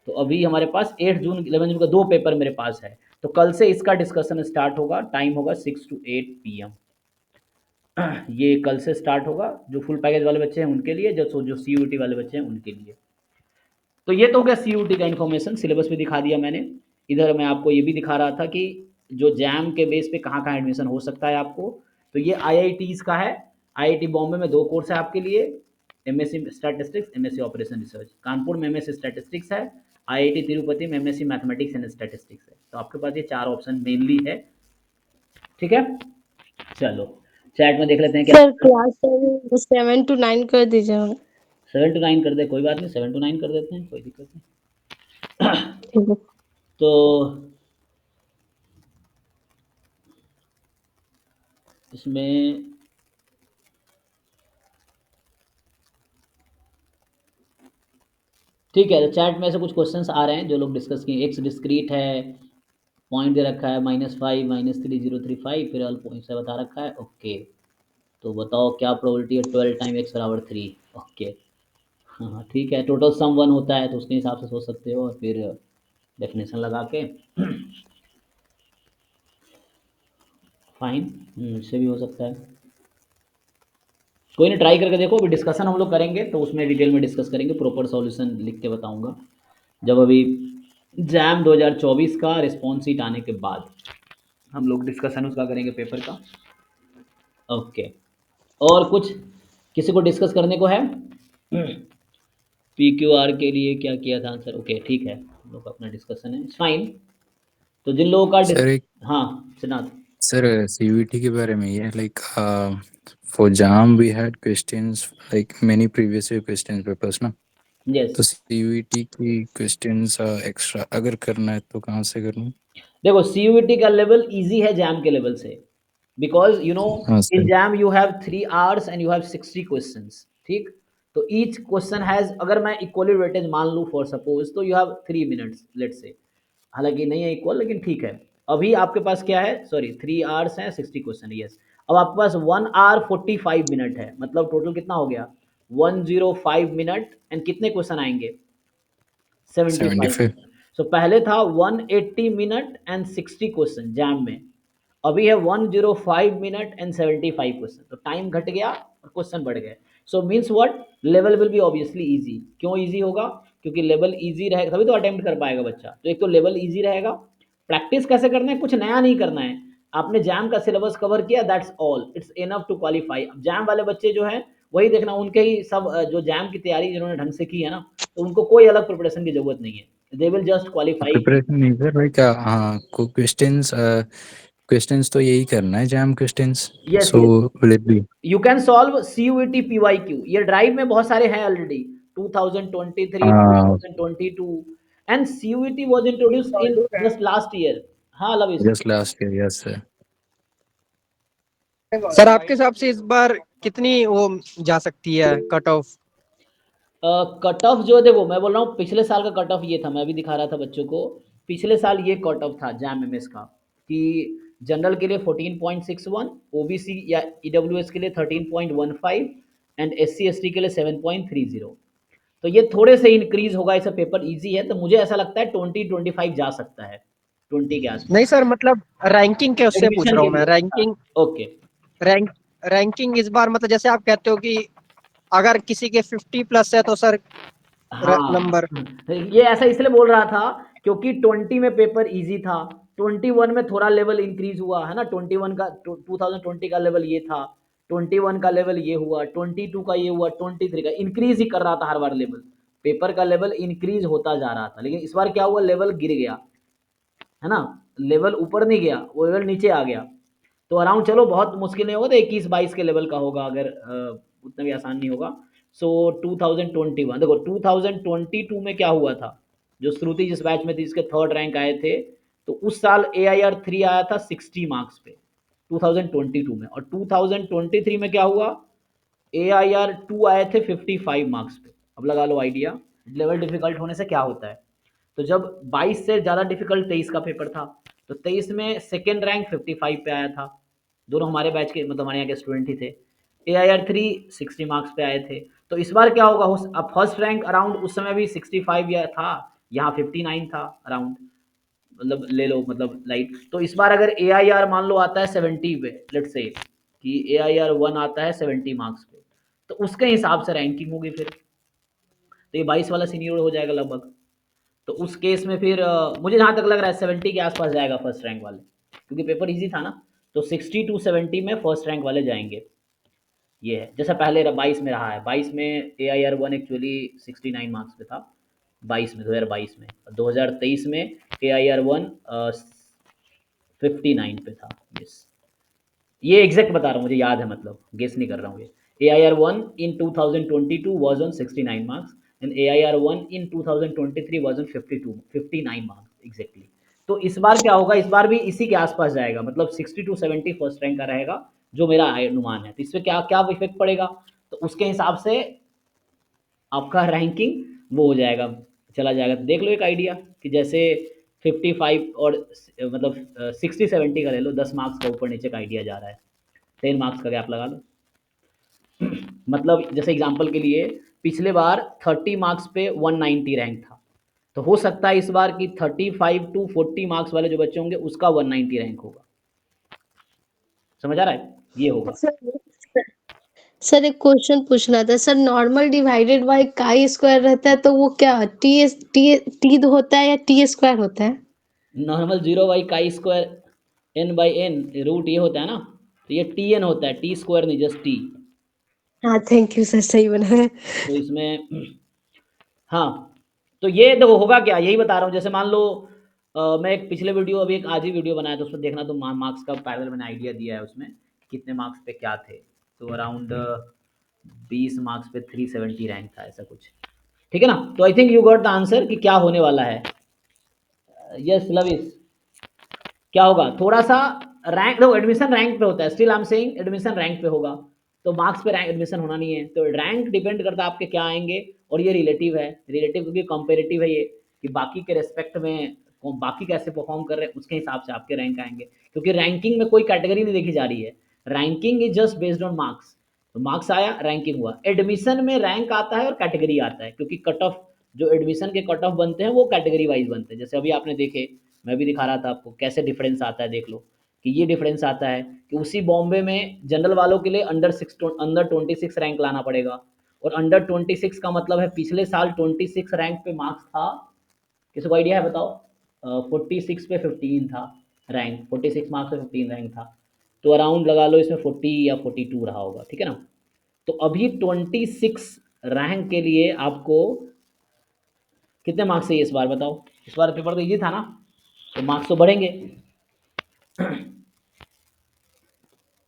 तो अभी हमारे पास 8 जून 11 जून का 2 पेपर मेरे पास है, तो कल से इसका डिस्कशन स्टार्ट होगा, टाइम होगा 6 to 8 PM। ये कल से स्टार्ट होगा, जो फुल पैकेज वाले बच्चे हैं उनके लिए, जो सीयूटी वाले बच्चे हैं उनके लिए। तो ये तो हो गया सीयूटी का इन्फॉर्मेशन, सिलेबस भी दिखा दिया मैंने। इधर मैं आपको ये भी दिखा रहा था कि जो जैम के बेस पे कहाँ कहाँ एडमिशन हो सकता है आपको। तो ये IITs का है, IIT बॉम्बे में 2 कोर्स है आपके लिए, MSc statistics, MSc operation research. Kanpur में MSc स्टैटिस्टिक्स है, IIT तिरुपति में MSc मैथमेटिक्स एंड स्टैटिस्टिक्स है। तो आपके पास ये 4 ऑप्शन मेनली है। ठीक है, चलो चैट में देख लेते हैं क्या। सर क्लास 7 to 9 कर दीजिए। 7 to 9 कर दे, कोई बात नहीं, 7 to 9 कर देते हैं, कोई दिक्कत नहीं। ठीक है। तो इसमें ठीक है, तो चैट में से कुछ क्वेश्चंस आ रहे हैं जो लोग डिस्कस किए। एक्स डिस्क्रीट है, पॉइंट दे रखा है -5 -3035, फिर ऑल पॉइंट से बता रखा है। ओके, तो बताओ क्या प्रोबेबिलिटी है 12 टाइम x बराबर 3। ओके, हाँ हाँ ठीक है, टोटल सम 1 होता है तो उसके हिसाब से सोच सकते हो, और फिर डेफिनेशन लगा के फाइन, इससे भी हो सकता है। कोई नहीं, ट्राई करके देखो, अभी डिस्कशन हम लोग करेंगे तो उसमें डिटेल में डिस्कस करेंगे, प्रॉपर सॉल्यूशन लिख के बताऊंगा जब अभी जैम 2024 का रिस्पॉन्स शीट आने के बाद हम लोग डिस्कशन उसका करेंगे पेपर का। ओके, और कुछ किसी को डिस्कस करने को है? PQR के लिए क्या किया था आंसर? ओके ठीक है, हम लोग का अपना डिस्कशन है, फाइन। तो जिन लोगों का सर एक हाँ सिद्धार्थ, सर CUET के बारे में ये like for JAM we had questions like many previous year question papers ना, यस। तो CUET की क्वेश्चंस एक्स्ट्रा अगर करना है तो कहाँ से करूँ? देखो CUET का लेवल इजी है जैम के लेवल से, बिकॉज यू नो हाँ इन sir. JAM you have 3 hours and you have 60 questions. ठीक, तो ईच क्वेश्चन हैज, अगर मैं इक्वली वेटेज मान लूँ फॉर सपोज, तो you have 3 minutes let's say, हालांकि नहीं है इक्वल लेकिन ठीक है। अभी आपके पास क्या है, सॉरी 3 hours हैं, 60 क्वेश्चन, यस। अब आपके पास 1 hour 45 minute है, मतलब टोटल कितना हो गया 105 मिनट, एंड कितने क्वेश्चन आएंगे 75 75। मिनट। सो पहले था 180 मिनट एंड 60 क्वेश्चन जैम में, अभी है 105 मिनट एंड 75 क्वेश्चन, तो टाइम घट गया और क्वेश्चन बढ़ गए। So means what, level will be obviously easy. क्यों इजी होगा? क्योंकि लेवल इजी रहेगा तभी तो अटेम्प्ट कर पाएगा बच्चा। तो एक तो लेवल इजी रहेगा, प्रैक्टिस कैसे करना है, कुछ नया नहीं करना है, आपने जैम का सिलेबस कवर किया, that's all, it's enough to qualify. अब जैम वाले बच्चे जो हैं वही देखना, उनके ही सब जो जैम की तैयारी जिन्होंने ढंग से की है ना, तो उनको कोई अलग प्रिपरेशन की जरूरत नहीं है, they will just qualify. Preparation नहीं सर, लाइक हाँ को क्वेश्चंस तो यही करना है JAM questions, yes so yes, will it be? You can solve CUET PYQ, ये ड्राइव में बहुत सारे हैं ऑलरेडी, 2023 हाँ 2022, and CUET was introduced in just last year। हाँ lavish, just last year, yes sir. Sir आपके हिसाब से इस बार कितनी वो जा सकती है कट ऑफ? कट ऑफ जो, देखो मैं बोल रहा हूँ पिछले साल का कट ऑफ ये था, मैं अभी दिखा रहा था बच्चों को, पिछले साल ये कट ऑफ था जैम एमएस का, कि जनरल के लिए 14.61, OBC या EWS के लिए 13.15 एंड SC ST के लिए 7.30। तो ये थोड़े से इंक्रीज होगा, ऐसा पेपर इजी है, तो मुझे ऐसा लगता है 20-25 जा सकता है, 20 के आसपास। नहीं सर, मतलब रैंकिंग के उससे पूछ एडमिशन रहा के हूँ मैं, लिए, रैंकिंग ओके। रैंकिंग इस बार मतलब जैसे आप कहते हो कि अगर किसी के 50 प्लस है तो सर हाँ नंबर ये ऐसा इसलिए बोल रहा था क्योंकि 20 में पेपर इजी था, 21 में थोड़ा लेवल इंक्रीज हुआ है ना, 21 का 2020 का लेवल ये था, 21 का लेवल ये हुआ, 22 का ये हुआ, 23 का इंक्रीज ही कर रहा था हर बार लेवल, पेपर का लेवल इंक्रीज होता जा रहा था। लेकिन इस बार क्या हुआ, लेवल गिर गया है ना, लेवल ऊपर नहीं गया, वो लेवल नीचे आ गया। तो अराउंड चलो बहुत मुश्किल नहीं होगा, तो 21-22 के लेवल का होगा, अगर उतना भी आसान नहीं होगा। सो 2021 देखो 2022 में क्या हुआ था, जो श्रुति जिस बैच में थी इसके 3rd रैंक आए थे, तो उस साल AIR3 आया था 60 मार्क्स पे 2022 में, और 2023 में क्या हुआ, AIR2 आए थे 55 मार्क्स पे। अब लगा लो आइडिया लेवल डिफिकल्ट होने से क्या होता है। तो जब 22 से ज़्यादा डिफिकल्ट 23 का पेपर था, तो 23 में सेकेंड रैंक 55 पे आया था, दोनों हमारे बैच के मतलब हमारे यहाँ के स्टूडेंट ही थे। AIR3 60 मार्क्स पे आए थे। तो इस बार क्या होगा, अब फर्स्ट रैंक अराउंड उस समय भी 65 या था, यहाँ 59 था अराउंड, मतलब ले लो मतलब लाइट। तो इस बार अगर AIR मान लो आता है 70 पे, लेट्स से कि AIR1 आता है 70 मार्क्स पे, तो उसके हिसाब से रैंकिंग होगी फिर, तो ये 22 वाला सीनियर हो जाएगा लगभग। तो उस केस में फिर मुझे जहाँ तक लग रहा है 70 के आसपास जाएगा फर्स्ट रैंक वाले, क्योंकि पेपर इजी था ना, तो 60 to 70 में फर्स्ट रैंक वाले जाएंगे। ये है जैसा पहले 22 में रहा है, 22 में AIR1 एक्चुअली 69 मार्क्स पे था 22 में, 2022 में, 2023 में AIR1 59 पे था। यस, ये एग्जैक्ट बता रहा हूँ, मुझे याद है, मतलब गेस नहीं कर रहा हूँ। ये AIR1 in 2022 was on 69 marks and AIR1 in 2023 was on 59 marks exactly। तो इस बार क्या होगा, इस बार भी इसी के आसपास जाएगा, मतलब 60 to 70 फर्स्ट रैंक का रहेगा, जो मेरा अनुमान है। तो इसमें क्या क्या इफेक्ट पड़ेगा, तो उसके हिसाब से आपका रैंकिंग वो हो जाएगा, चला जाएगा। तो देख लो एक आइडिया कि जैसे 55 और मतलब 60-70 का ले लो, 10 मार्क्स का ऊपर नीचे का आइडिया जा रहा है, 10 मार्क्स का गैप लगा लो। मतलब जैसे एग्जांपल के लिए पिछले बार 30 मार्क्स पे 190 रैंक था, तो हो सकता है इस बार की 35 to 40 मार्क्स वाले जो बच्चे होंगे उसका 190 रैंक होगा। समझ आ रहा है, ये होगा। सर एक क्वेश्चन पूछना था sir, normal divided by chi square रहता है तो वो क्या टी होता है या टी स्क्वायर होता है? नॉर्मल 0/chi² n/n रूट ये होता है ना, तो ये TN होता है, टी स्क्वायर नहीं, जस्ट टी। हाँ थैंक यू सर, सही बना है। तो इसमें हाँ, तो ये देखो होगा क्या, यही बता रहा हूँ। जैसे मान लो मैं एक पिछले वीडियो, अभी एक आज ही वीडियो बनाया था, उसमें देखना तो मार्क्स का पैरेलल मैंने आइडिया दिया है उसमें, कितने मार्क्स पे क्या थे। तो अराउंड 20 मार्क्स पे 370 रैंक था, ऐसा कुछ, ठीक है ना। तो I think you got the answer कि क्या होने वाला है। यस लविस, क्या होगा, थोड़ा सा रैंक, देखो एडमिशन रैंक पे होता है, still I am saying admission rank पे होगा, तो मार्क्स पे रैंक एडमिशन होना नहीं है। तो रैंक डिपेंड करता है आपके क्या आएंगे, और ये रिलेटिव है, रिलेटिव क्योंकि कंपेरेटिव है ये, कि बाकी के रेस्पेक्ट में बाकी कैसे परफॉर्म कर रहे हैं उसके हिसाब से आपके रैंक आएंगे, क्योंकि रैंकिंग में कोई कैटेगरी नहीं देखी जा रही है, ranking is just based on marks. तो मार्क्स आया, रैंकिंग हुआ। एडमिशन में रैंक आता है और कैटेगरी आता है, क्योंकि कट ऑफ जो एडमिशन के कट ऑफ बनते हैं वो कैटेगरी वाइज बनते हैं। जैसे अभी आपने देखे, मैं भी दिखा रहा था आपको कैसे डिफरेंस आता है, देख लो कि ये डिफरेंस आता है कि उसी बॉम्बे में जनरल वालों के लिए अंडर 26 रैंक लाना पड़ेगा, और अंडर 26 का मतलब है पिछले साल 26 रैंक पे मार्क्स था, किसी को आइडिया है बताओ? 46 पे 15 था रैंक, 46 मार्क्स पे 15 रैंक था, तो अराउंड लगा लो इसमें 40 या 42 रहा होगा, ठीक है ना। तो अभी 26 रैंक के लिए आपको कितने मार्क्स चाहिए इस बार बताओ? इस बार पेपर तो इजी था ना, तो मार्क्स तो बढ़ेंगे।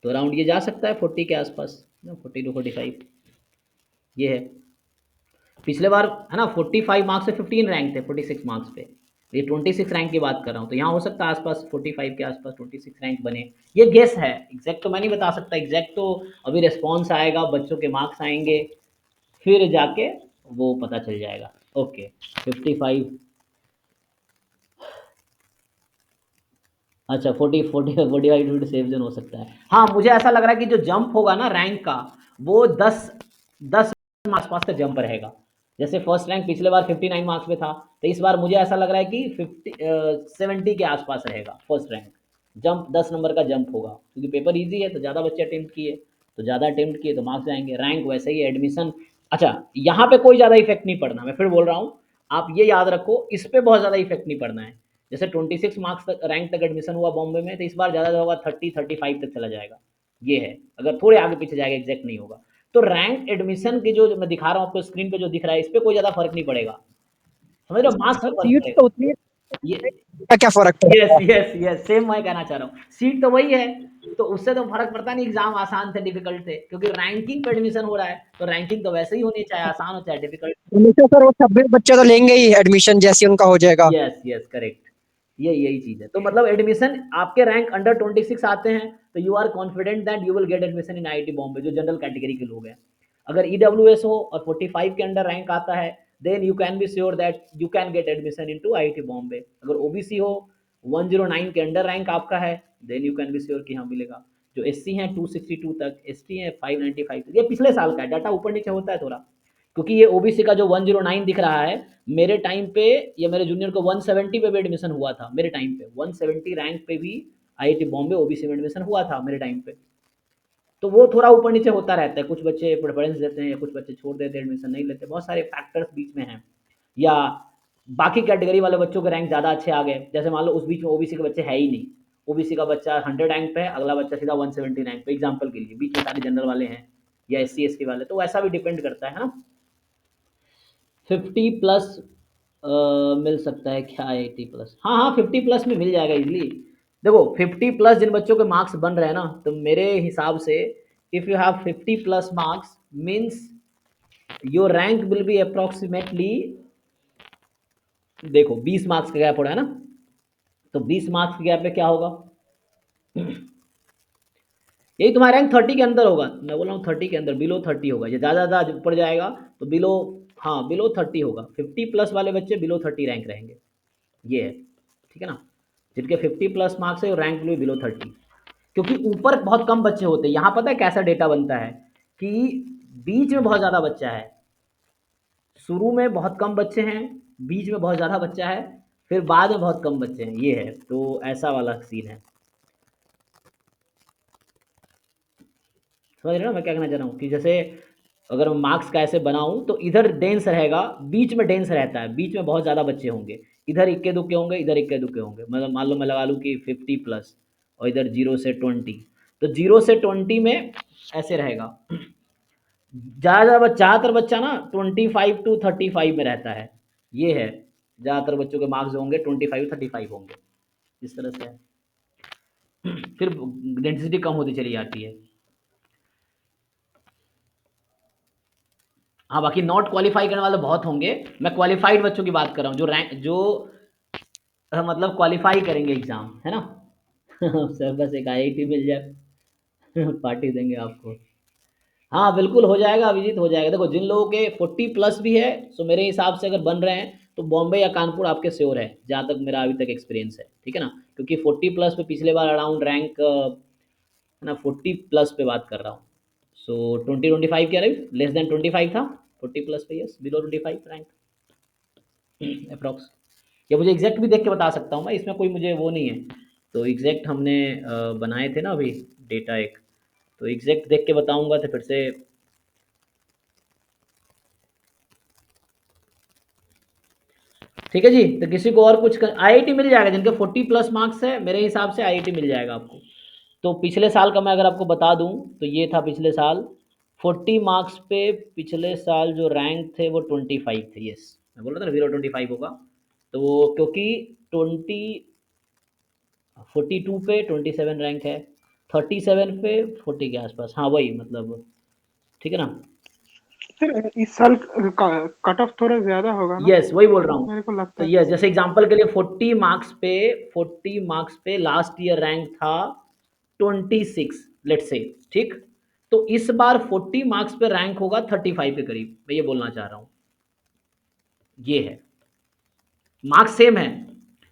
तो अराउंड ये जा सकता है 40 के आसपास, 40 to 45 ये है। पिछले बार है ना 45 मार्क्स से 15 रैंक थे 46 मार्क्स पे, ये 26 रैंक की बात कर रहा हूँ, तो यहाँ हो सकता है आसपास 45 के आसपास 26 रैंक बने। ये गेस है, एग्जैक्ट तो मैं नहीं बता सकता, एग्जैक्ट तो अभी रिस्पॉन्स आएगा, बच्चों के मार्क्स आएंगे, फिर जाके वो पता चल जाएगा। ओके 55, अच्छा 45 सेफ जोन हो सकता है। हाँ मुझे ऐसा लग रहा है कि जो जंप होगा ना रैंक का, वो 10 आसपास का जंप रहेगा। जैसे फर्स्ट रैंक पिछले बार 59 मार्क्स पे था, तो इस बार मुझे ऐसा लग रहा है कि 70 के आसपास रहेगा फर्स्ट रैंक, जंप 10 नंबर का जंप होगा, क्योंकि पेपर इजी है तो ज़्यादा बच्चे अटेम्प्ट किए, तो ज़्यादा अटेम्प्ट किए तो मार्क्स जाएंगे। रैंक वैसे ही एडमिशन, अच्छा यहाँ पे कोई ज़्यादा इफेक्ट नहीं पड़ना, मैं फिर बोल रहा हूँ, आप ये याद रखो, इस पे बहुत ज़्यादा इफेक्ट नहीं पड़ना है। जैसे 26 मार्क्स तक रैंक तक एडमिशन हुआ बॉम्बे में, तो इस बार ज़्यादा होगा 30-35 तक चला जाएगा, ये है। अगर थोड़े आगे पीछे जाएगा एग्जैक्ट नहीं होगा। तो रैंक एडमिशन की जो मैं दिखा रहा हूँ आपको स्क्रीन पे जो दिख रहा है, इस पर कोई ज़्यादा फर्क नहीं पड़ेगा, समझ रहे हो, मार्क्स पे फर्क सीट पड़ेगा। तो उतनी है, ये क्या फर्क पड़ेगा? यस यस यस, सेम मैं कहना चाह रहा हूँ, सीट तो वही है, तो उससे तो फर्क पड़ता नहीं एग्जाम आसान थे डिफिकल्ट थे, क्योंकि रैंकिंग पे एडमिशन हो रहा है, तो रैंकिंग तो वैसे ही होनी चाहे आसान हो चाहे डिफिकल्ट। हमेशा सर वो 26 बच्चे तो लेंगे ही एडमिशन जैसे उनका हो जाएगा। यस यस करेक्ट, यही चीज है। तो मतलब एडमिशन आपके रैंक अंडर 26 आते हैं तो you are confident that you will get admission in IIT Bombay, जो जनरल कैटेगरी के लोग हैं। अगर ईडब्ल्यूएस हो और 45 के अंडर रैंक आता है, then you can be sure that you can get admission into IIT Bombay. अगर ओबीसी हो, 109 के अंडर रैंक आपका है, then you can be sure कि हाँ मिलेगा। जो एससी हैं 262 तक, एसटी हैं 595 तक, ये पिछले साल का है, डाटा ऊपर नीचे होता है थोड़ा, क्योंकि ये ओबीसी का जो 109 दिख रहा है, मेरे टाइम पे या मेरे जूनियर को 170 पे भी एडमिशन हुआ था, मेरे टाइम पे 170 रैंक पे भी आईआईटी बॉम्बे ओबीसी में एडमिशन हुआ था मेरे टाइम पे। तो वो थोड़ा ऊपर नीचे होता रहता है, कुछ बच्चे प्रेफरेंस देते हैं या कुछ बच्चे छोड़ देते हैं, एडमिशन नहीं लेते, बहुत सारे फैक्टर्स बीच में हैं। या बाकी कैटेगरी वाले बच्चों के रैंक ज़्यादा अच्छे आ गए, जैसे मान लो उस बीच में ओबीसी के बच्चे है ही नहीं, ओबीसी का बच्चा 100 रैंक पे है, अगला बच्चा सीधा 170 रैंक पे, एग्जाम्पल के लिए, बीच में सारे जनरल वाले हैं या एससी एसटी वाले, तो ऐसा भी डिपेंड करता है ना। 50 प्लस मिल सकता है क्या 80 प्लस? हाँ हाँ 50 प्लस में मिल जाएगा इजीली। देखो 50 प्लस जिन बच्चों के मार्क्स बन रहे हैं ना, तो मेरे हिसाब से if you have 50 plus marks means your rank will be approximately, देखो 20 मार्क्स का गैप हो रहा है ना, तो 20 मार्क्स के गैप पे क्या होगा, यही तुम्हारा रैंक 30 के अंदर होगा, मैं बोल रहा हूँ 30 के अंदर, बिलो 30 होगा, ये ज़्यादा ज़्यादा ऊपर जाएगा तो बिलो, हाँ बिलो 30 होगा। 50 प्लस वाले बच्चे बिलो 30 रैंक रहेंगे, ये है, ठीक है ना। जिनके 50 प्लस मार्क्स है रैंक भी बिलो 30, क्योंकि ऊपर बहुत कम बच्चे होते हैं। यहाँ पता है कैसा डेटा बनता है कि बीच में बहुत ज़्यादा बच्चा है, शुरू में बहुत कम बच्चे हैं, बीच में बहुत ज़्यादा बच्चा है, फिर बाद में बहुत कम बच्चे हैं, ये है, तो ऐसा वाला सीन है। समझ रहे हो मैं क्या कहना चाह रहा हूँ, कि जैसे अगर मैं मार्क्स का ऐसे बनाऊँ तो इधर डेंस रहेगा, बीच में डेंस रहता है, बीच में बहुत ज़्यादा बच्चे होंगे, इधर इक्के दुक्के होंगे, इधर इक्के दुक्के होंगे, मतलब मान लो मैं लगा लूँ कि 50 प्लस और इधर 0 से 20, तो 0 से 20 में ऐसे रहेगा, ज़्यादातर बच्चा ना 25 to 35 में रहता है, ये है, ज़्यादातर बच्चों के मार्क्स होंगे 25-35 होंगे, इस तरह से है। फिर डेंसिटी कम होती चली जाती है। हाँ बाकी नॉट क्वालिफाई करने वाले बहुत होंगे, मैं क्वालिफाइड बच्चों की बात कर रहा हूँ, जो रैंक जो मतलब क्वालिफाई करेंगे एग्जाम, है ना। सर बस एक आईआईटी मिल जाए पार्टी देंगे आपको। हाँ बिल्कुल हो जाएगा अभिजीत, हो जाएगा। देखो जिन लोगों के 40 प्लस भी है, तो मेरे हिसाब से अगर बन रहे हैं तो बॉम्बे या कानपुर आपके श्योर है, जहाँ तक मेरा अभी तक एक्सपीरियंस है, ठीक है ना, क्योंकि 40 प्लस पे पिछले बार अराउंड रैंक है ना, 40 प्लस पे बात कर रहा हूँ, सो 20-25 क्या रही, लेस देन 25 था, 40 प्लस पे यस, बिलो 25 रैंक अप्रॉक्स। या मुझे एग्जैक्ट भी देख के बता सकता हूँ मैं, इसमें कोई मुझे वो नहीं है, तो एग्जैक्ट हमने बनाए थे ना अभी डेटा एक, तो एग्जैक्ट देख के बताऊंगा तो फिर से। ठीक है जी, तो किसी को और कुछ आईआईटी मिल जाएगा, जिनके 40 प्लस मार्क्स है मेरे हिसाब से आईआईटी मिल जाएगा आपको। तो पिछले साल का मैं अगर आपको बता दूं तो ये था पिछले साल 40 मार्क्स पे, पिछले साल जो रैंक थे वो 25 थे, यस मैं बोल रहा था ना 0-25 होगा, तो वो क्योंकि 42 पे 27 रैंक है, 37 पे 40 के आसपास, हाँ वही मतलब, ठीक है ना। सर इस साल कट ऑफ थोड़ा ज्यादा होगा ना? यस वही बोल रहा हूँ, मेरे को लगता तो है। यस जैसे एग्जांपल के लिए 40 मार्क्स पे लास्ट ईयर रैंक था 26 लेट्स से, ठीक, तो इस बार 40 मार्क्स पे रैंक होगा 35 के करीब, मैं ये बोलना चाह रहा हूँ, ये है, मार्क्स सेम है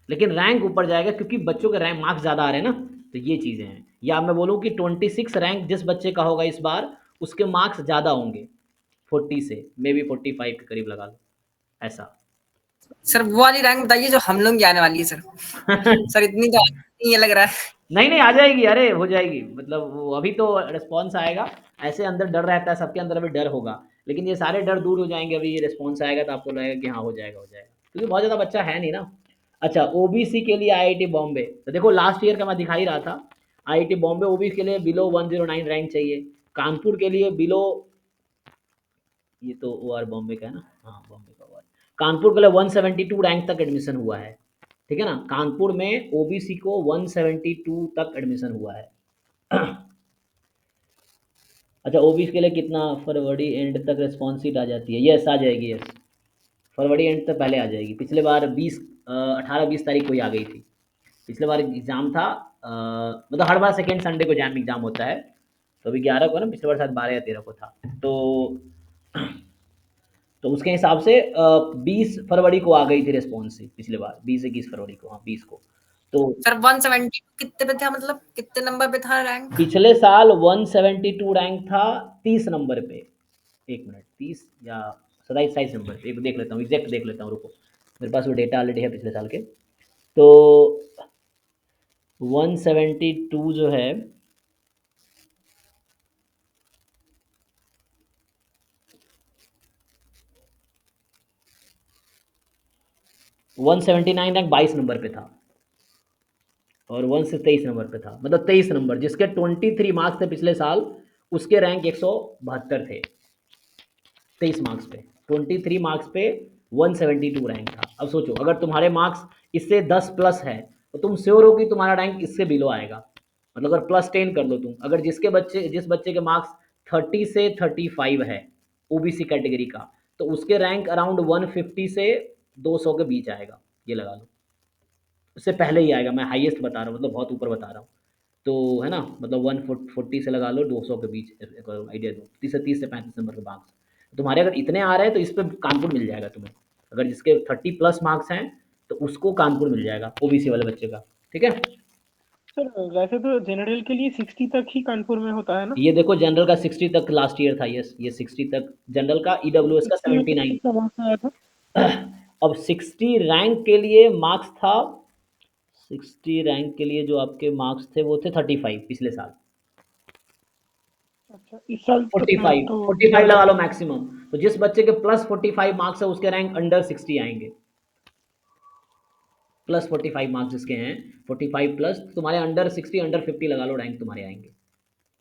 लेकिन रैंक ऊपर जाएगा क्योंकि बच्चों के रैंक मार्क्स ज़्यादा आ रहे हैं ना, तो ये चीज़ें हैं। या मैं बोलूँ कि 26 रैंक जिस बच्चे का होगा इस बार, उसके मार्क्स ज़्यादा होंगे 40 से, मे बी 45 के करीब लगा लो, ऐसा। सर वो वाली रैंक बताइए जो हम लोग की आने वाली है सर। सर इतनी तो ये लग रहा है। नहीं आ जाएगी, अरे हो जाएगी, मतलब वो अभी तो रिस्पॉन्स आएगा, ऐसे अंदर डर रहता है, सबके अंदर अभी डर होगा, लेकिन ये सारे डर दूर हो जाएंगे, अभी ये रिस्पॉन्स आएगा तो आपको लगेगा कि हाँ हो जाएगा, क्योंकि बहुत ज़्यादा बच्चा है नहीं ना। अच्छा, ओबीसी के लिए आईआईटी बॉम्बे, तो देखो लास्ट ईयर का मैं दिखा ही रहा था, आईआईटी बॉम्बे ओबीसी के लिए बिलो 109 रैंक चाहिए, कानपुर के लिए बिलो, ये तो ओआर बॉम्बे का है ना, हाँ बॉम्बे का ओआर, कानपुर के लिए 172 रैंक तक एडमिशन हुआ है, ठीक है ना, कानपुर में ओबीसी को 172 तक एडमिशन हुआ है। अच्छा, ओबीसी के लिए कितना, फरवरी एंड तक रिस्पॉन्स सीट आ जाती है, यस आ जाएगी, यस फरवरी एंड तक पहले आ जाएगी, पिछले बार 18-20 तारीख को ही आ गई थी, पिछले बार एग्ज़ाम था, मतलब हर बार सेकेंड संडे को जैम एग्ज़ाम होता है, तो अभी 11 को ना, पिछले बार शायद 12 या 13 को था, तो उसके हिसाब से 20 फरवरी को आ गई थी रिस्पॉन्स, पिछले बार 20-21 फरवरी को, हाँ 20 को, तो सर 170 कितने पे था, मतलब कितने नंबर पे था रैंक? पिछले साल 172 रैंक था 30 नंबर पे, 1 मिनट, 30 या 27 नंबर पे, एक देख लेता हूँ, एग्जैक्ट देख लेता हूँ, रुको, मेरे पास वो डेटा ऑलरेडी है पिछले साल के, तो 172 जो है, वन 179 रैंक 22 नंबर पे था, और 1 से 23 नंबर पे था, मतलब 23 नंबर, जिसके 23 मार्क्स थे पिछले साल, उसके रैंक 172 थे 23 मार्क्स पे, 23 मार्क्स पे 172 रैंक था। अब सोचो, अगर तुम्हारे मार्क्स इससे 10 प्लस है तो तुम श्योर हो कि तुम्हारा रैंक इससे बिलो आएगा, मतलब अगर +10 कर लो तुम, अगर जिस बच्चे के मार्क्स 30 से 35 है ओबीसी कैटेगरी का, तो उसके रैंक अराउंड 150 से 200 के बीच आएगा, ये लगा लो, उससे पहले ही आएगा, मैं हाईएस्ट बता रहा हूँ, मतलब बहुत ऊपर बता रहा हूँ, तो है ना, मतलब 140 से लगा लो 200 के बीच, आइडिया दो, 30 से 35 नंबर के मार्क्स तुम्हारे अगर इतने आ रहे हैं तो इस पर कानपुर मिल जाएगा तुम्हें, अगर जिसके 30 प्लस मार्क्स हैं तो उसको कानपुर मिल जाएगा, ओबीसी वाले बच्चे का, ठीक है। सर वैसे तो जनरल के लिए 60 तक ही कानपुर में होता है ना? ये देखो जनरल का 60 तक लास्ट ईयर था, ये 60 तक जनरल का, ईडब्ल्यूएस का 60 में 79। कितना मार्क्स आया था? अब 60 रैंक के लिए मार्क्स था, 60 रैंक के लिए जो आपके मार्क्स थे वो थे 35 पिछले साल, अच्छा, इस साल तो 45 तो 45 लगा लो मैक्सिमम, तो जिस बच्चे के +45 मार्क्स है उसके रैंक अंडर 60 आएंगे, +45 मार्क्स जिसके हैं 45 प्लस, तुम्हारे अंडर 60 अंडर 50 लगा लो रैंक तुम्हारे आएंगे,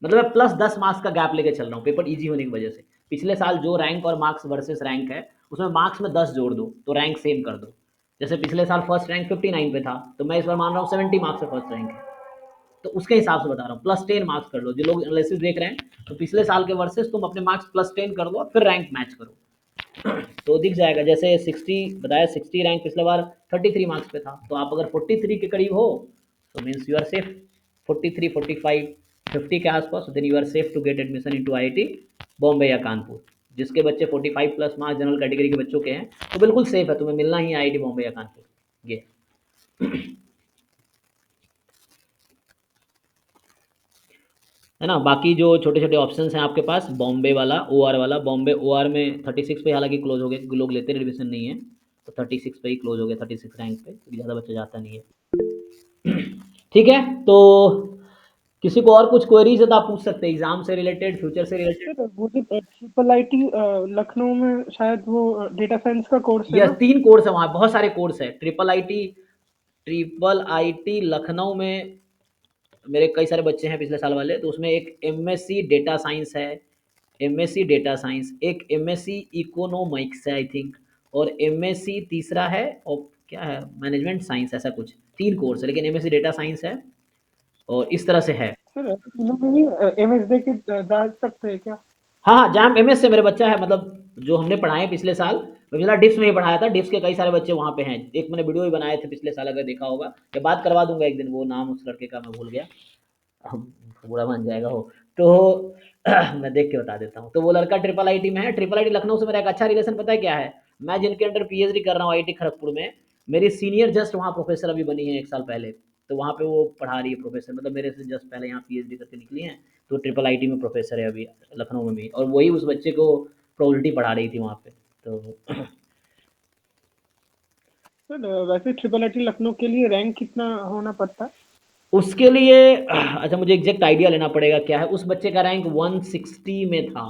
मतलब मैं +10 मार्क्स का गैप लेके चल रहा हूँ पेपर इजी होने की वजह से, पिछले साल जो रैंक और मार्क्स वर्सेस रैंक है उसमें मार्क्स में 10 जोड़ दो तो रैंक सेम कर दो, जैसे पिछले साल फर्स्ट रैंक 59 पे था, तो मैं इस बार मान रहा हूँ 70 मार्क्स से फर्स्ट रैंक है, तो उसके हिसाब से बता रहा हूँ, +10 मार्क्स कर लो, जो लोग एनालिसिस देख रहे हैं, तो पिछले साल के वर्सेस तुम अपने मार्क्स +10 कर दो, फिर रैंक मैच करो, तो दिख जाएगा, जैसे 60 बताया, 60 रैंक पिछले बार 33 मार्क्स पे था, तो आप अगर 43 के करीब हो तो मीन्स यू आर सेफ, 43 45 50 के आसपास, then you are safe to get admission into IIT Bombay या कानपुर, जिसके बच्चे 45 प्लस मार्क्स जनरल कैटेगरी के बच्चों के हैं तो बिल्कुल सेफ है, तुम्हें मिलना ही आईआईटी बॉम्बे या कानपुर, ये है ना। बाकी जो छोटे छोटे ऑप्शंस हैं आपके पास, बॉम्बे वाला ओआर वाला, बॉम्बे ओआर में 36 पे हालांकि क्लोज हो गए, लोग लेते एडमिशन नहीं है, तो 36 पे ही क्लोज हो गया, 36 रैंक पे, क्योंकि ज़्यादा बच्चा जाता नहीं है। ठीक है, तो किसी को और कुछ क्वेरीज है तो आप पूछ सकते हैं, एग्जाम से रिलेटेड, फ्यूचर से रिलेटेड। सर वो जो ट्रिपल आईटी लखनऊ में शायद वो डेटा साइंस का कोर्स है यस, ना? 3 कोर्स है वहाँ, बहुत सारे कोर्स है, ट्रिपल आईटी लखनऊ में मेरे कई सारे बच्चे हैं पिछले साल वाले, तो उसमें एक एमएससी डेटा साइंस है, एमएससी डेटा साइंस, एक एमएससी इकोनॉमिक्स है आई थिंक, और एमएससी तीसरा है, और क्या है, मैनेजमेंट साइंस, ऐसा कुछ 3 कोर्स है, लेकिन एमएससी डेटा साइंस है, और इस तरह से है। सर तीनों में ही एमएस दे के जा सकते हैं क्या? हाँ जैम एमएस से मेरे बच्चा है, मतलब जो हमने पढ़ाए पिछले साल, पिछला डिप्स में ही पढ़ाया था, डिप्स के कई सारे बच्चे वहाँ पे हैं, एक मैंने वीडियो भी बनाए थे पिछले साल, अगर देखा होगा, या बात करवा दूंगा एक दिन, वो नाम उस लड़के का मैं भूल गया, हम बुरा मान जाएगा वो, तो मैं देख के बता देता हूँ, तो वो लड़का ट्रिपल आईटी में है, ट्रिपल आईटी लखनऊ से मेरा एक अच्छा रिलेशन, पता है क्या है, मैं जिनके अंडर पीएचडी कर रहा हूँ आईटी खड़गपुर में, मेरी सीनियर जस्ट वहाँ प्रोफेसर अभी बनी है 1 साल पहले, तो वहाँ पे वो पढ़ा रही है प्रोफेसर, मतलब मेरे से जस्ट पहले यहाँ पीएचडी करके निकली हैं, तो ट्रिपल आईटी में प्रोफेसर है अभी लखनऊ में भी, और वही उस बच्चे को प्रोबेबिलिटी पढ़ा रही थी वहाँ पे, तो सर वैसे ट्रिपल आईटी लखनऊ के लिए रैंक कितना होना पड़ता है? उसके लिए अच्छा मुझे एग्जैक्ट आइडिया लेना पड़ेगा क्या है। उस बच्चे का रैंक 160 में था,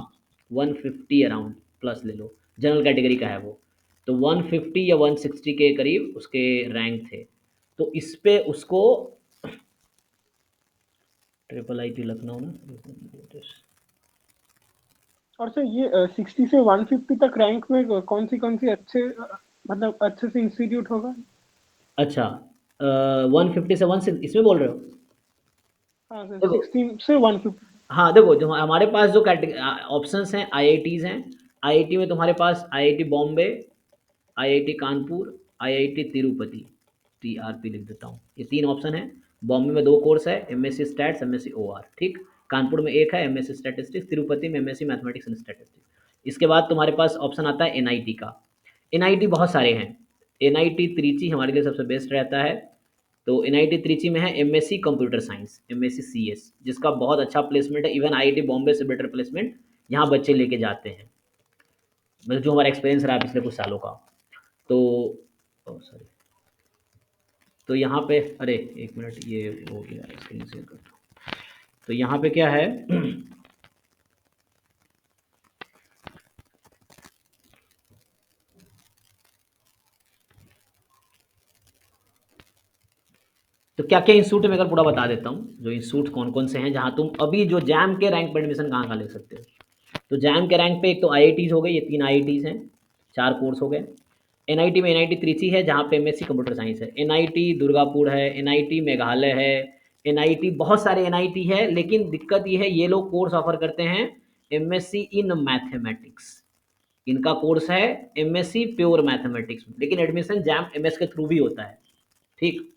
150 अराउंड प्लस ले लो, जनरल कैटेगरी का है वो। तो 150 या 160 के करीब उसके रैंक थे। तो इस पे उसको ट्रिपल आईटी लखनऊ ना। और सर ये 60 से 150 तक रैंक में कौन सी अच्छे मतलब अच्छे से इंस्टीट्यूट होगा? अच्छा 150 से 160 इसमें बोल रहे हो? हाँ सर, देखो 16 से 150। हाँ देखो, जो हमारे पास जो ऑप्शंस हैं आईआईटीज़ हैं। आईआईटी में तुम्हारे पास IIT Bombay, IIT Kanpur, IIT Tirupati, TRP लिख देता हूँ, ये 3 ऑप्शन है। बॉम्बे में 2 कोर्स है, एमएससी स्टैट्स, एमएससी ओआर, ठीक। कानपुर में 1 है, एमएससी स्टैटिस्टिक्स। तिरुपति में एमएससी मैथमेटिक्स एंड स्टैटिस्टिक्स। इसके बाद तुम्हारे पास ऑप्शन आता है एनआईटी का। एनआईटी बहुत सारे हैं। एनआईटी त्रिची हमारे लिए सबसे बेस्ट रहता है। तो एनआईटी त्रिची में है MSc computer science, MSc CS, जिसका बहुत अच्छा प्लेसमेंट है। इवन आईआईटी बॉम्बे से बेटर प्लेसमेंट यहाँ बच्चे लेके जाते हैं, मतलब जो हमारा एक्सपीरियंस रहा पिछले कुछ सालों का। तो सॉरी, तो यहाँ पे अरे 1 मिनट, ये हो गया, स्क्रीन शेयर करता हूँ। तो यहाँ पे क्या है तो क्या क्या इंस्टीट्यूट है मैं अगर पूरा बता देता हूँ, जो इंस्टीट्यूट कौन कौन से हैं जहाँ तुम अभी जो जैम के रैंक पर एडमिशन कहाँ ले सकते हो। तो जैम के रैंक पे एक तो आईआईटीज़ हो गई, ये 3 आईआईटीज़ हैं, 4 कोर्स हो गए। एनआईटी में एनआईटी त्रिची है जहाँ पे एमएससी कंप्यूटर साइंस है। एनआईटी दुर्गापुर है, एनआईटी मेघालय है, एनआईटी बहुत सारे एनआईटी है। लेकिन दिक्कत ये है, ये लोग कोर्स ऑफर करते हैं एमएससी इन मैथमेटिक्स। इनका कोर्स है एमएससी प्योर मैथमेटिक्स, लेकिन एडमिशन जैम एमएस के थ्रू भी होता है, ठीक।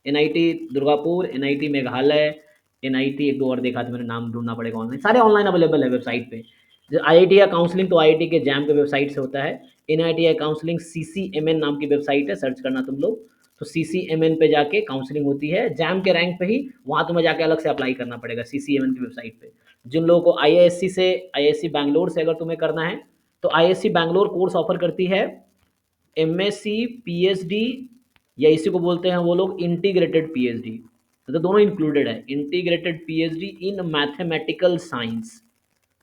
NIT Durgapur, NIT Meghalaya, NIT एक दो और देखा था मैंने, नाम ढूंढना पड़ेगा ऑनलाइन, सारे ऑनलाइन अवेलेबल है वेबसाइट पे। जो आईआईटी का काउंसलिंग तो आईआईटी के जैम के वेबसाइट से होता है। एनआईटी का काउंसलिंग सीसीएमएन नाम की वेबसाइट है, सर्च करना तुम लोग। तो सीसीएमएन पे जाके काउंसलिंग होती है जैम के रैंक पे ही, वहाँ तुम्हें जाके अलग से अप्लाई करना पड़ेगा सीसीएमएन की वेबसाइट पे। जिन लोगों को आईआईएससी से, आईआईएससी बैंगलोर से अगर तुम्हें करना है, तो आईआईएससी बैंगलोर कोर्स ऑफर करती है एमएससी पीएचडी, या इसी को बोलते हैं वो लोग इंटीग्रेटेड पीएचडी, तो दोनों इंक्लूडेड है। Integrated PhD in mathematical science.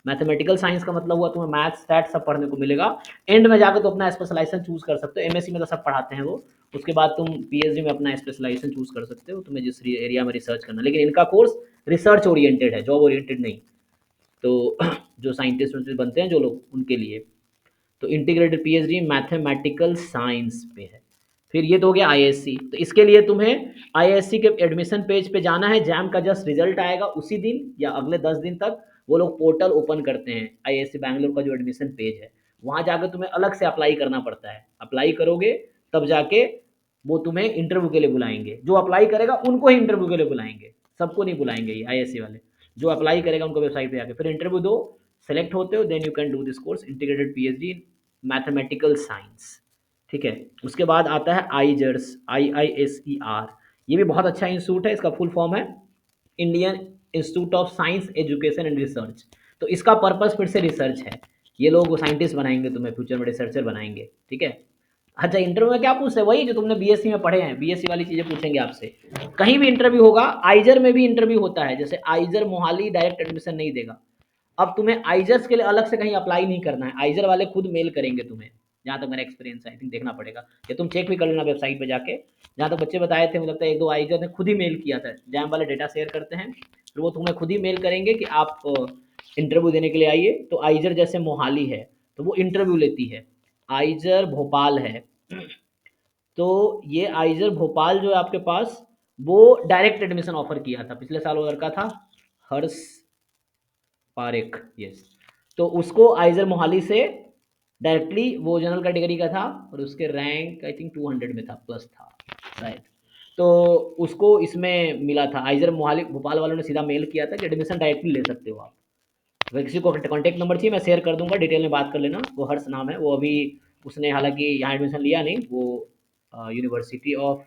Mathematical science का मतलब हुआ तुम्हें मैथ्स स्टैट्स सब पढ़ने को मिलेगा। एंड में जाकर तो अपना स्पेशलाइजेशन चूज कर सकते हो। एमएससी में तो सब पढ़ाते हैं वो, उसके बाद तुम पीएचडी में अपना स्पेशलाइजेशन चूज कर सकते हो, तुम्हें जिस एरिया में रिसर्च करना। लेकिन इनका कोर्स रिसर्च ओरिएंटेड है, जॉब ओरिएंटेड नहीं। तो जो साइंटिस्ट बनते हैं जो लोग, उनके लिए तो इंटीग्रेटेड पीएचडी मैथमेटिकल साइंस पे है। फिर ये तो हो गया आईएससी। तो इसके लिए तुम्हें आईएससी के एडमिशन पेज पे जाना है। जैम का जस्ट रिजल्ट आएगा उसी दिन या अगले 10 दिन तक वो लोग पोर्टल ओपन करते हैं, आईएससी बैंगलोर का जो एडमिशन पेज है, वहाँ जाकर तुम्हें अलग से अप्लाई करना पड़ता है। अप्लाई करोगे तब जाके वो तुम्हें इंटरव्यू के लिए बुलाएंगे। जो अप्लाई करेगा उनको ही इंटरव्यू के लिए बुलाएंगे, सबको नहीं बुलाएंगे ये आईएससी वाले। जो अप्लाई करेगा उनको वेबसाइट पे जाके फिर इंटरव्यू दो, सेलेक्ट होते हो, then you can do this course integrated PhD in mathematical science, ठीक है। उसके बाद आता है आईजर्स, IISER। ये भी बहुत अच्छा इंस्टीट्यूट है, इसका फुल फॉर्म है Indian institute of science education and research. तो इसका पर्पस फिर से रिसर्च है। ये लोग साइंटिस्ट बनाएंगे तुम्हें, फ्यूचर में रिसर्चर बनाएंगे, ठीक है। अच्छा इंटरव्यू में क्या पूछते हैं, वही जो तुमने बीएससी में पढ़े हैं, बीएससी वाली चीज़ें पूछेंगे आपसे। कहीं भी इंटरव्यू होगा, आइजर में भी इंटरव्यू होता है। जैसे आइजर मोहाली डायरेक्ट एडमिशन नहीं देगा, अब तुम्हें आइजर्स के लिए अलग से कहीं अप्लाई नहीं करना है, आइजर वाले खुद मेल करेंगे तुम्हें, जहाँ तक मेरा एक्सपीरियंस है। आई थिंक देखना पड़ेगा, या तुम चेक भी कर लेना वेबसाइट पे जाके। जहाँ तक बच्चे बताए थे, मुझे लगता है 1-2 आइजर ने खुद ही मेल किया था। जैम वाले डेटा शेयर करते हैं, फिर वो तुम्हें खुद ही मेल करेंगे कि आप इंटरव्यू देने के लिए आइए। तो आइजर जैसे मोहाली है तो वो इंटरव्यू लेती है। आइजर भोपाल है, तो ये आइजर भोपाल जो है आपके पास, वो डायरेक्ट एडमिशन ऑफर किया था पिछले साल। वो लड़का था हर्ष पारेख, यस। तो उसको आइजर मोहाली से डायरेक्टली, वो जनरल कैटेगरी का था और उसके रैंक आई थिंक 200 में था, प्लस था शायद। तो उसको इसमें मिला था। आइजर मोहाली भोपाल वालों ने सीधा मेल किया था कि एडमिशन डायरेक्टली ले सकते हो आप। अगर किसी को कॉन्टैक्ट नंबर चाहिए मैं शेयर कर दूंगा, डिटेल में बात कर लेना। वो हर्ष नाम है, वो अभी उसने हालांकि यहाँ एडमिशन लिया नहीं, वो यूनिवर्सिटी ऑफ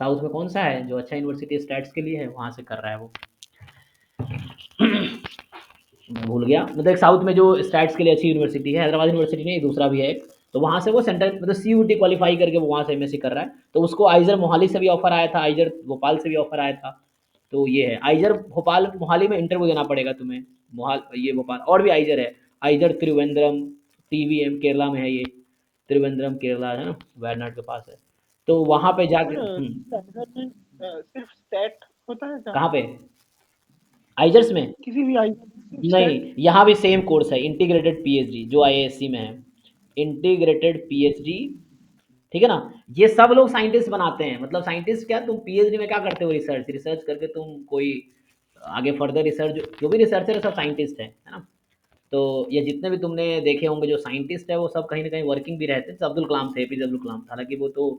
साउथ में कौन सा है जो अच्छा यूनिवर्सिटी स्टैट्स के लिए है, वहाँ से कर रहा है वो। मैं भूल गया, मतलब एक साउथ में जो स्टैट्स के लिए अच्छी यूनिवर्सिटी है, हैदराबाद यूनिवर्सिटी नहीं, दूसरा भी है एक। तो वहाँ से वो सेंटर मतलब CUT क्वालिफाई करके वो वहाँ से एमएससी कर रहा है। तो उसको आइजर मोहाली से भी ऑफर आया था, आइजर भोपाल से भी ऑफर आया था। तो ये है आइजर भोपाल मोहाली में इंटरव्यू देना पड़ेगा तुम्हें, ये भोपाल, और भी आइजर है, आइजर त्रिवेंद्रम, TVM केरला में है ये, त्रिवेंद्रम केरला है ना, वायनाड के पास है, तो वहाँ पे जाके सिर्फ स्टेट होता है क्या कहाँ पे आइजर्स में? किसी भी आई नहीं, यहाँ भी सेम कोर्स है, इंटीग्रेटेड PhD जो IISc में है, इंटीग्रेटेड PhD, ठीक है ना। ये सब लोग साइंटिस्ट बनाते हैं, मतलब साइंटिस्ट क्या, तुम PhD में क्या करते हो, रिसर्च करके तुम कोई आगे फर्दर रिसर्च, जो भी रिसर्चर है सब साइंटिस्ट है ना। तो ये जितने भी तुमने देखे होंगे जो साइंटिस्ट है वो सब कहीं ना कहीं वर्किंग भी रहते हैं। अब्दुल कलाम थे, APJ अब्दुल कलाम, हालांकि वो तो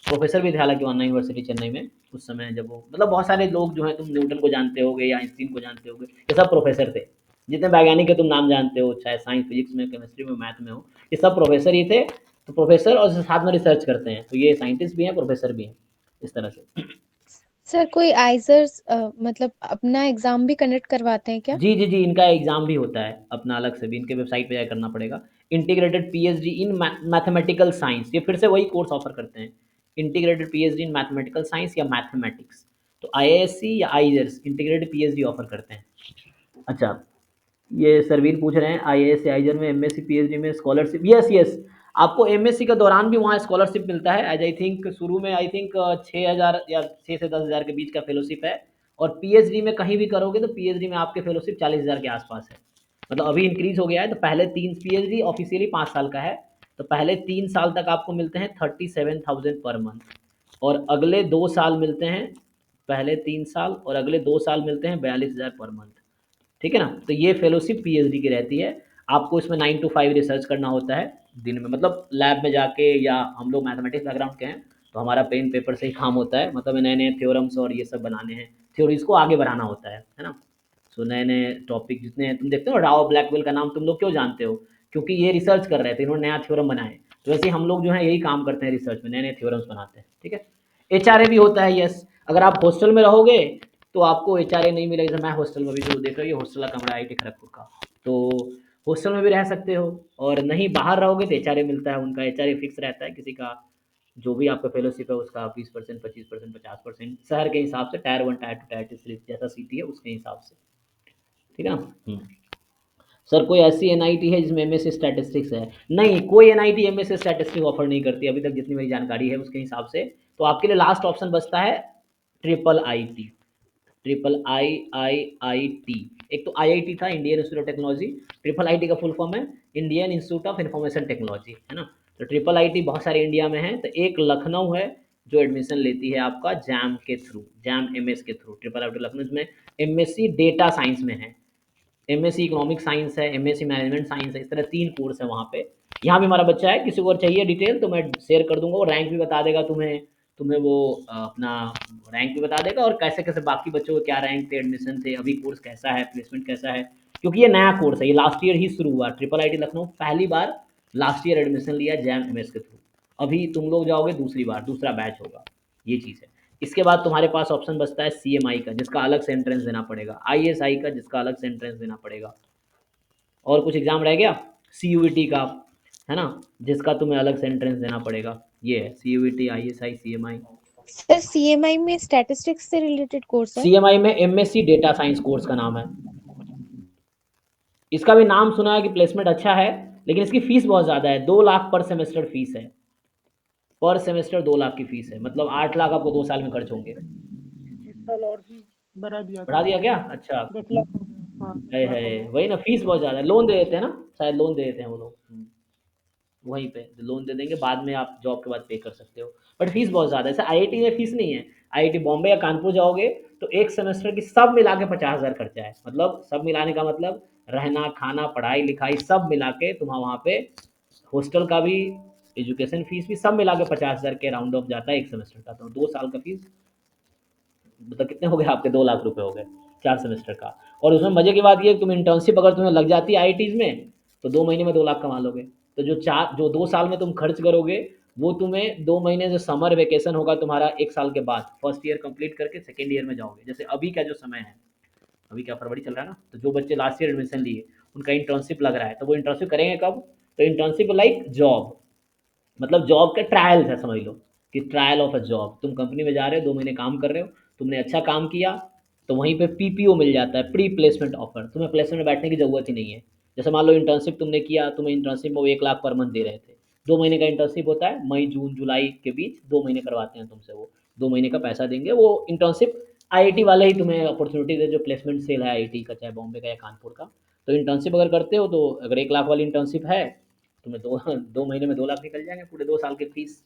प्रोफेसर भी थे, हालांकि अन्ना यूनिवर्सिटी चेन्नई में उस समय जब वो, मतलब बहुत सारे लोग जो हैं, तुम न्यूटन को जानते होगे या आइंस्टीन को जानते होगे, ये सब प्रोफेसर थे। जितने वैज्ञानिक है तुम नाम जानते हो, चाहे साइंस फिजिक्स में, केमिस्ट्री में, मैथ में हो, ये सब प्रोफेसर ही थे। तो प्रोफेसर और साथ में रिसर्च करते हैं, तो ये साइंटिस्ट भी हैं, प्रोफेसर भी हैं, इस तरह से। सर कोई आइजर्स मतलब अपना एग्जाम भी कंडक्ट करवाते हैं क्या? जी जी जी, इनका एग्जाम भी होता है अपना अलग से भी, इनके वेबसाइट पे जाकर करना पड़ेगा। इंटीग्रेटेड PhD इन मैथमेटिकल साइंस, ये फिर से वही कोर्स ऑफर करते हैं, इंटीग्रेटेड PhD इन मैथमेटिकल साइंस या मैथमेटिक्स। तो IISc या आइजर्स इंटीग्रेटेड PhD ऑफर करते हैं। अच्छा, ये सरवीर पूछ रहे हैं IAS आइजर में MSc PhD में स्कॉलरशिप, यस यस, आपको MSc के दौरान भी वहाँ स्कॉलरशिप मिलता है। एज आई थिंक शुरू में आई थिंक 6,000 या 6 से 10,000 के बीच का फेलोशिप है, और PhD में कहीं भी करोगे तो PhD में आपके फेलोशिप 40,000 के आसपास है। मतलब अभी इंक्रीज हो गया है, तो पहले 3 PhD ऑफिशियली 5 साल का है, तो पहले 3 साल तक आपको मिलते हैं 37,000 पर मंथ, और अगले 2 साल मिलते हैं, पहले 3 साल और अगले 2 साल मिलते हैं 42,000 पर मंथ, ठीक है ना। तो ये फेलोशिप PhD की रहती है। आपको इसमें 9 to 5 रिसर्च करना होता है दिन में, मतलब लैब में जाके, या हम लोग मैथमेटिक्स बैकग्राउंड के हैं तो हमारा पेन पेपर से ही काम होता है, मतलब नए नए थ्योरम्स और ये सब बनाने हैं, थ्योरीज को आगे बढ़ाना होता है ना। सो नए नए टॉपिक जितने हैं, तुम देखते हो राव ब्लैकवेल का नाम तुम लोग क्यों जानते हो, क्योंकि ये रिसर्च कर रहे थे, इन्होंने नया थ्योरम बनाए। तो वैसे हम लोग जो है यही काम करते हैं, रिसर्च में नए नए थ्योरम्स बनाते हैं, ठीक है। HRA भी होता है, यस। अगर आप हॉस्टल में रहोगे तो आपको HRA नहीं मिलेगा। जैसे मैं हॉस्टल में भी जो देख रहे हो, ये हॉस्टल का कमरा IIT खड़गपुर का, तो हॉस्टल में भी रह सकते हो, और नहीं बाहर रहोगे तो HRA मिलता है। उनका HRA फिक्स रहता है, किसी का जो भी आपका फेलोशिप है उसका 20%, 25%, 50% शहर के हिसाब से, टायर 1, टायर 2, टायर 3 जैसा सिटी है उसके हिसाब से, ठीक है ना। सर कोई ऐसी NIT है जिसमें MSc स्टैटिस्टिक्स है? नहीं, कोई NIT MSc स्टैटिस्टिक्स ऑफर नहीं करती अभी तक, जितनी मेरी जानकारी है उसके हिसाब से। तो आपके लिए लास्ट ऑप्शन बचता है IIIT, IIIT। एक तो IIT था, Indian institute of technology, IIIT का फुल फॉर्म है Indian institute of information technology, है ना। तो IIIT बहुत सारे इंडिया में है, तो एक लखनऊ है जो एडमिशन लेती है आपका जैम के थ्रू, जैम MS के थ्रू। IIIT लखनऊ में MSc डेटा साइंस में है, MSc इकोनॉमिक साइंस है, MSc मैनेजमेंट साइंस है, इस तरह 3 कोर्स है वहाँ पे। यहाँ भी हमारा बच्चा है, किसी को और चाहिए डिटेल तो मैं शेयर कर दूंगा, वो रैंक भी बता देगा तुम्हें, तुम्हें वो अपना रैंक भी बता देगा, और कैसे कैसे बाकी बच्चों को क्या रैंक थे, एडमिशन थे, अभी कोर्स कैसा है, प्लेसमेंट कैसा है, क्योंकि ये नया कोर्स है, ये लास्ट ईयर ही शुरू हुआ। IIIT लखनऊ पहली बार लास्ट ईयर एडमिशन लिया जैम MS के थ्रू, अभी तुम लोग जाओगे दूसरी बार, दूसरा बैच होगा, ये चीज़ है। इसके बाद तुम्हारे पास ऑप्शन बचता है CMI का, जिसका अलग से एंट्रेंस देना पड़ेगा, ISI का, जिसका अलग से एंट्रेंस देना पड़ेगा, और कुछ एग्जाम रह गया, CUET का, है ना, जिसका तुम्हें अलग से एंट्रेंस देना पड़ेगा। ये है CUET, ISI, CMI। Sir CMI में स्टैटिस्टिक्स से रिलेटेड कोर्स है? CMI में MSc डेटा साइंस कोर्स का नाम है। इसका भी नाम सुना है कि प्लेसमेंट अच्छा है, लेकिन इसकी फीस बहुत ज़्यादा है, 2 लाख पर सेमेस्टर फीस है, पर सेमेस्टर 2 लाख की फीस है, मतलब 8 लाख आपको 2 साल में खर्च होंगे। इस साल और भी बढ़ा दिया बढ़ा दिया क्या? अच्छा, 10 लाख हो गया। हाँ, है वही ना, फीस बहुत ज़्यादा है, लोन दे देते हैं ना, शायद लोन दे देते हैं वो लोग, वहीं पे लोन दे देंगे, बाद में आप जॉब के बाद पे कर सकते हो, बट फीस बहुत ज़्यादा है। ऐसा IIT में फीस नहीं है, IIT बॉम्बे या कानपुर जाओगे तो एक सेमेस्टर की सब मिला के 50,000 खर्चा है, मतलब सब मिलाने का मतलब रहना, खाना, पढ़ाई लिखाई सब मिला के तुम्हारा वहाँ पे, हॉस्टल का भी, एजुकेशन फीस भी सब मिला के 50,000 के राउंड ऑफ जाता है एक सेमेस्टर का। तो 2 साल का फीस मतलब कितने हो गए आपके, 2 लाख रुपए हो गए 4 सेमेस्टर का। और उसमें मजे की बात ये है, तुम इंटर्नशिप अगर तुम्हें लग जाती है IITs में तो 2 महीने में 2 लाख कमा लोगे। तो जो 2 साल में तुम खर्च करोगे वो तुम्हें 2 महीने जो समर वेकेशन होगा तुम्हारा 1 साल के बाद, फर्स्ट ईयर कंप्लीट करके सेकेंड ईयर में जाओगे। जैसे अभी का जो समय है, अभी क्या फरवरी चल रहा है ना, तो जो बच्चे लास्ट ईयर एडमिशन लिए उनका इंटर्नशिप लग रहा है, तो वो इंटर्नशिप करेंगे कब? तो इंटर्नशिप लाइक जॉब, मतलब जॉब का ट्रायल है, समझ लो कि ट्रायल ऑफ अ जॉब। तुम कंपनी में जा रहे हो, 2 महीने काम कर रहे हो, तुमने अच्छा काम किया तो वहीं पे पीपीओ मिल जाता है, प्री प्लेसमेंट ऑफर। तुम्हें प्लेसमेंट में बैठने की ज़रूरत ही नहीं है। जैसे मान लो इंटर्नशिप तुमने किया, तुम्हें इंटर्नशिप में वो 1 लाख पर मंथ दे रहे थे, 2 महीने का इंटर्नशिप होता है, मई जून जुलाई के बीच 2 महीने करवाते हैं तुमसे, वो 2 महीने का पैसा देंगे। वो इंटर्नशिप आईआईटी वाले ही तुम्हें अपॉर्चुनिटी दे, जो प्लेसमेंट सेल है आईआईटी का, चाहे बॉम्बे का या कानपुर का। तो इंटर्नशिप अगर करते हो, तो अगर 1 लाख वाली इंटर्नशिप है, तुम्हें 2 महीने में 2 लाख निकल जाएंगे, पूरे 2 साल की फीस।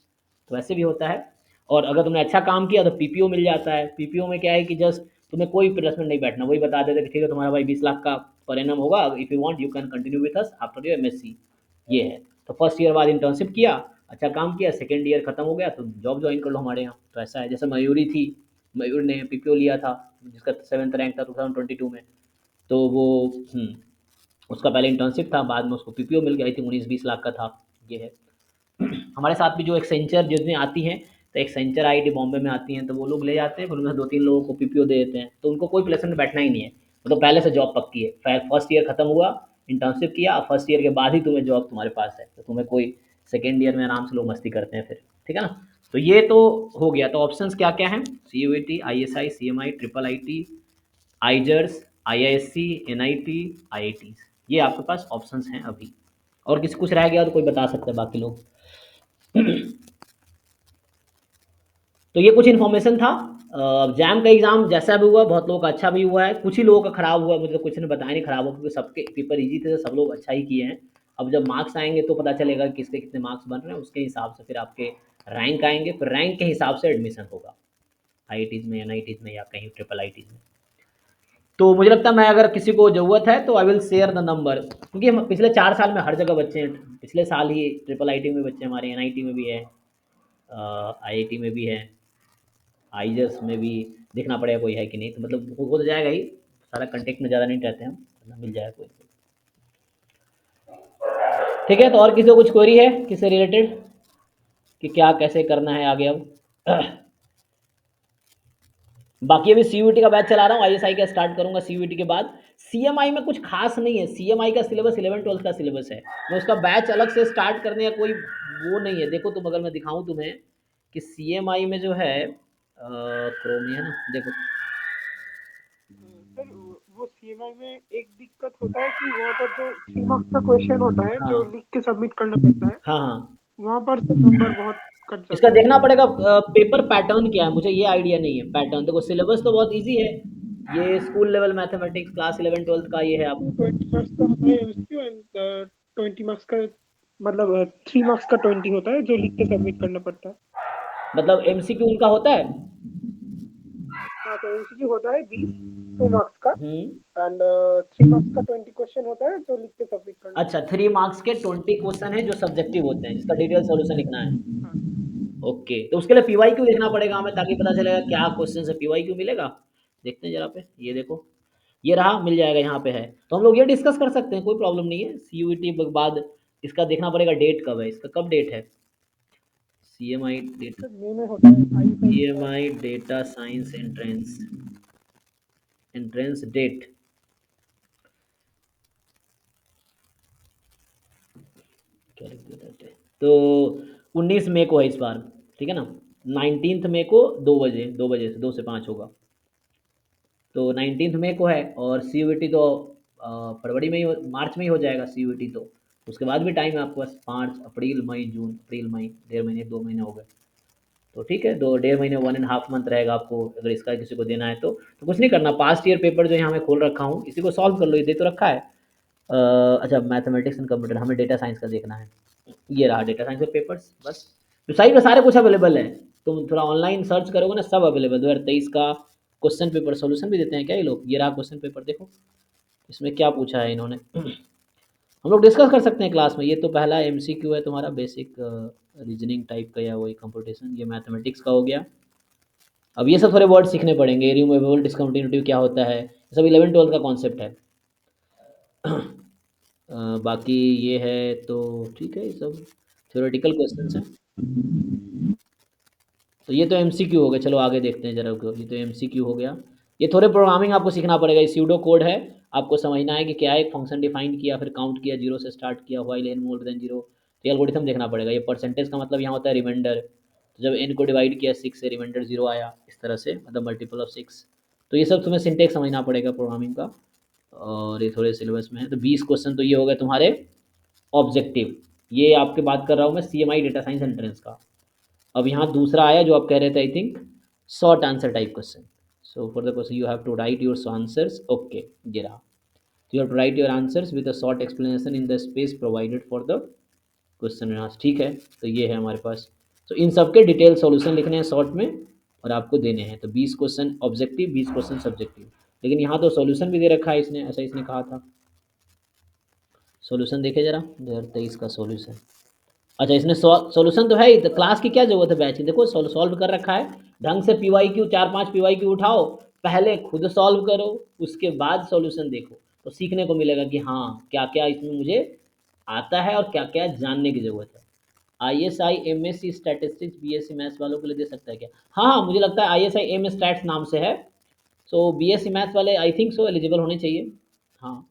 तो ऐसे भी होता है। और अगर तुमने अच्छा काम किया तो पीपीओ मिल जाता है। पीपीओ में क्या है कि जस्ट तुम्हें कोई प्लेसमेंट नहीं बैठना, वही बता देते कि ठीक है तुम्हारा भाई 20 लाख का पर एनम होगा, if you want you can continue with us after your MSc. ये है। तो फर्स्ट ईयर बाद इंटर्नशिप किया, अच्छा काम किया, सेकेंड ईयर खत्म हो गया तो जॉब ज्वाइन कर लो हमारे यहाँ। तो ऐसा है। जैसे मयूरी थी, मयूर ने पीपीओ लिया था, जिसका 7th रैंक था 2022 में। तो वो उसका पहले इंटर्नशिप था, बाद में उसको पीपीओ मिल गया। आई थिंक 19-20 लाख का था। ये है। हमारे साथ भी जो एक्सेंचर जितनी आती हैं, तो एक्सेंचर आईआईटी बॉम्बे में आती हैं, तो वो लोग ले जाते हैं, फिर उनमें 2-3 लोगों को पीपीओ दे देते हैं, तो उनको कोई प्लेसमेंट बैठना ही नहीं है। मतलब पहले से जॉब पक्की है। फर्स्ट ईयर खत्म हुआ, इंटर्नशिप किया, फर्स्ट ईयर के बाद ही तुम्हें जॉब तुम्हारे पास है, तो तुम्हें कोई सेकेंड ईयर में आराम से लोग मस्ती करते हैं फिर। ठीक है ना। तो ये तो हो गया। तो ऑप्शंस क्या क्या हैं? CUET, ISI, CMI, triple IT, IISERs, IISc, NIT, IIT. ये आपके पास ऑप्शंस हैं अभी। और किसी कुछ रह गया तो कोई बता सकते हैं बाकी लोग। तो ये कुछ इन्फॉर्मेशन था। जैम का एग्ज़ाम जैसा भी हुआ, बहुत लोगों का अच्छा भी हुआ है, कुछ ही लोगों का खराब हुआ, मुझे कुछ ने बताया नहीं खराब हुआ, क्योंकि सबके पेपर इजी थे, सब लोग अच्छा ही किए हैं। अब जब मार्क्स आएंगे तो पता चलेगा कि किसके कितने मार्क्स बन रहे हैं, उसके हिसाब से फिर आपके रैंक आएंगे, फिर रैंक के हिसाब से एडमिशन होगा आईआईटीज़ में, एनआईटीज़ में, या कहीं ट्रिपल आईटीज़ में। तो मुझे लगता है, मैं अगर किसी को ज़रूरत है तो I will share the number, क्योंकि हम पिछले 4 साल में हर जगह बच्चे हैं। पिछले साल ही ट्रिपल आईटी में बच्चे हमारे, एनआईटी में भी है, आईआईटी में भी है, आइजर्स में भी देखना पड़ेगा कोई है कि नहीं। तो मतलब हो तो जाएगा ही, सारा कंटेक्ट में ज़्यादा नहीं रहते हम, मिल जाएगा कोई। ठीक है। तो और किसी को कुछ क्वेरी है किससे रिलेटेड, कि क्या कैसे करना है आगे अब? बाकी अभी सीयूईटी का बैच चला रहा हूँ, आईएसआई का स्टार्ट करूंगा सीयूईटी के बाद। सीएमआई में कुछ खास नहीं है, सीएमआई का सिलेबस 11-12 का सिलेबस है। मैं उसका बैच अलग से स्टार्ट करने का कोई वो नहीं है। देखो तुम, अगर मैं दिखाऊं तुम्हें कि सीएमआई में जो है क्रोमी है ना, देखो सर वो सीएमआई में एक दिक्कत होता है कि वहाँ पर जो 3 मार्क्स का क्वेश्चन होता है, जो लिख के सबमिट करना पड़ता है, हाँ हाँ, वहाँ पर नंबर बहुत कट जाता इसका है। देखना पड़ेगा पेपर पैटर्न क्या है, मुझे ये आइडिया नहीं है पैटर्न। देखो सिलेबस तो बहुत ईजी है, ये स्कूल लेवल मैथमेटिक्स क्लास 11-12 का ये है आपको। 20 मार्क्स का होता है एमसीक्यू एंड 20 मार्क्स का, मतलब 3 मार्क्स का 20 होता है जो लिख के सबमिट करना पड़ता है। मतलब एमसीक्यू उनका होता है। हाँ, तो एमसीक्यू होता है 20 2 मार्क्स का, हम्म। एंड 3 मार्क्स का 20 क्वेश्चन होता है जो लिख के सबमिट करना। अच्छा, 3 मार्क्स के 20 क्वेश्चन है जो सब्जेक्टिव होते हैं, जिसका डिटेल सॉल्यूशन लिखना है। हाँ। ओके, तो उसके लिए पीवाईक्यू देखना पड़ेगा हमें, ताकि पता चलेगा क्या क्वेश्चन से पीवाईक्यू मिलेगा। देखते हैं जरा पे, ये देखो, ये रहा, मिल जाएगा, यहाँ पे है। तो हम लोग ये डिस्कस कर सकते हैं, कोई प्रॉब्लम नहीं है। सीयूईटी के बाद इसका देखना पड़ेगा डेट कब है, इसका कब डेट है। सीएमआई डेटा, मई में होता है CMI data science entrance, entrance date. तो 19 मई को है इस बार, ठीक है ना। 19 मई को 2 बजे, 2 बजे से 2 से 5 होगा। तो 19 मई को है। और सीयूईटी तो फरवरी में ही मार्च में ही हो जाएगा सीयूईटी। तो उसके बाद भी टाइम है आपके पास, 5 अप्रैल मई जून, अप्रैल मई 1.5 महीने, 2 महीने हो गए। तो ठीक है, 1.5 महीने, 1.5 मंथ रहेगा आपको, अगर इसका किसी को देना है तो। कुछ नहीं करना, पास्ट ईयर पेपर जो यहाँ मैं खोल रखा हूँ, इसी को सॉल्व कर लो, ये दे तो रखा है। अच्छा, मैथमेटिक्स एंड कंप्यूटर, हमें डेटा साइंस का देखना है। ये रहा डेटा साइंस के पेपर्स, बस। वेबसाइट में सारे कुछ अवेलेबल है, तुम थोड़ा ऑनलाइन सर्च करोगे ना, सब अवेलेबल। 2023 का क्वेश्चन पेपर सोल्यूशन भी देते हैं क्या ये लोग। ये रहा क्वेश्चन पेपर, देखो इसमें क्या पूछा है इन्होंने। हम लोग डिस्कस कर सकते हैं क्लास में। ये तो पहला एमसीक्यू है तुम्हारा, बेसिक रीजनिंग टाइप का, या वही कंप्यूटेशन। ये मैथमेटिक्स का हो गया। अब ये सब थोड़े वर्ड सीखने पड़ेंगे, रिमूवेबल, डिसकंटिन्यूटिव क्या होता है, ये सब 11-12 का कॉन्सेप्ट है। बाकी ये है तो ठीक है, ये सब थ्योरेटिकल क्वेश्चंस हैं। तो ये तो एमसीक्यू हो गया, चलो आगे देखते हैं जरा। ये तो एमसीक्यू हो गया। ये थोड़े प्रोग्रामिंग आपको सीखना पड़ेगा। ये स्यूडो कोड है, आपको समझना है कि क्या है। एक फंक्शन डिफाइन किया, फिर काउंट किया, 0 से स्टार्ट किया, व्हाइल n मोर देन 0। तो ये एल्गोरिथम देखना पड़ेगा। ये परसेंटेज का मतलब यहाँ होता है रिमाइंडर। तो जब n को डिवाइड किया 6 से, रिमाइंडर 0 आया, इस तरह से, मतलब मल्टीपल ऑफ 6। तो ये सब तुम्हें सिंटेक्स समझना पड़ेगा प्रोग्रामिंग का, और ये थोड़े सिलेबस में है। तो 20 क्वेश्चन तो ये हो गए तुम्हारे ऑब्जेक्टिव। ये आपके बात कर रहा हूँ मैं CMI डेटा साइंस एंट्रेंस का। अब यहाँ दूसरा आया जो आप कह रहे थे, I think short answer type question. So for the question you have to write your answers. Okay, ये रहा। You have to write your answers with a short explanation in the space provided for the question and answer. ठीक है, तो ये है हमारे पास। तो इन सब के डिटेल सॉल्यूशन लिखने हैं शॉर्ट में और आपको देने हैं। तो 20 क्वेश्चन ऑब्जेक्टिव, 20 क्वेश्चन सब्जेक्टिव। लेकिन यहाँ तो सॉल्यूशन भी दे रखा है इसने, ऐसा इसने कहा था। सॉल्यूशन देखे जरा 2023 का सॉल्यूशन। अच्छा, इसने सॉल्यूशन तो है ही, तो क्लास की क्या जरूरत है बैच की। देखो सॉल्व कर रखा है ढंग से। PYQ 4-5 PYQ उठाओ, पहले खुद सॉल्व करो, उसके बाद सॉल्यूशन देखो, तो सीखने को मिलेगा कि हाँ क्या क्या इसमें मुझे आता है और क्या क्या जानने की जरूरत है। ISI MSc statistics BSc maths वालों के लिए दे सकता है क्या? हाँ, मुझे लगता है ISI M स्टैट्स नाम से है। सो BSc मैथ्स वाले आई थिंक सो एलिजिबल होने चाहिए। हाँ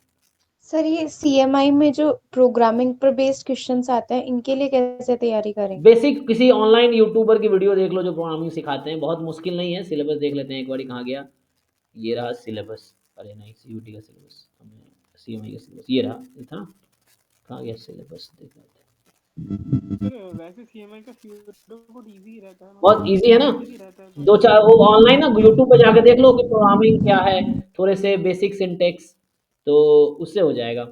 सर ये CMI में जो प्रोग्रामिंग पर बेस्ड क्वेश्चंस आते हैं, इनके लिए कैसे तैयारी करें? बेसिक किसी ऑनलाइन यूट्यूबर की वीडियो देख लो जो प्रोग्रामिंग सिखाते हैं, बहुत मुश्किल नहीं है। सिलेबस देख लेते हैं एक बार, कहाँ गया, ये रहा सिलेबस। अरे नहीं, CUT का सिलेबस, CMI का सिलेबस ये रहा, ये था, कहाँ गया सिलेबस, देख लेते हैं। सर वैसे CMI का बहुत इजी रहता है, बहुत इजी है ना, easy रहता है। 2-4 वो ऑनलाइन ना यूट्यूब पे जाके देख लो कि प्रोग्रामिंग क्या है, थोड़े से बेसिक सिंटेक्स, तो उससे हो जाएगा।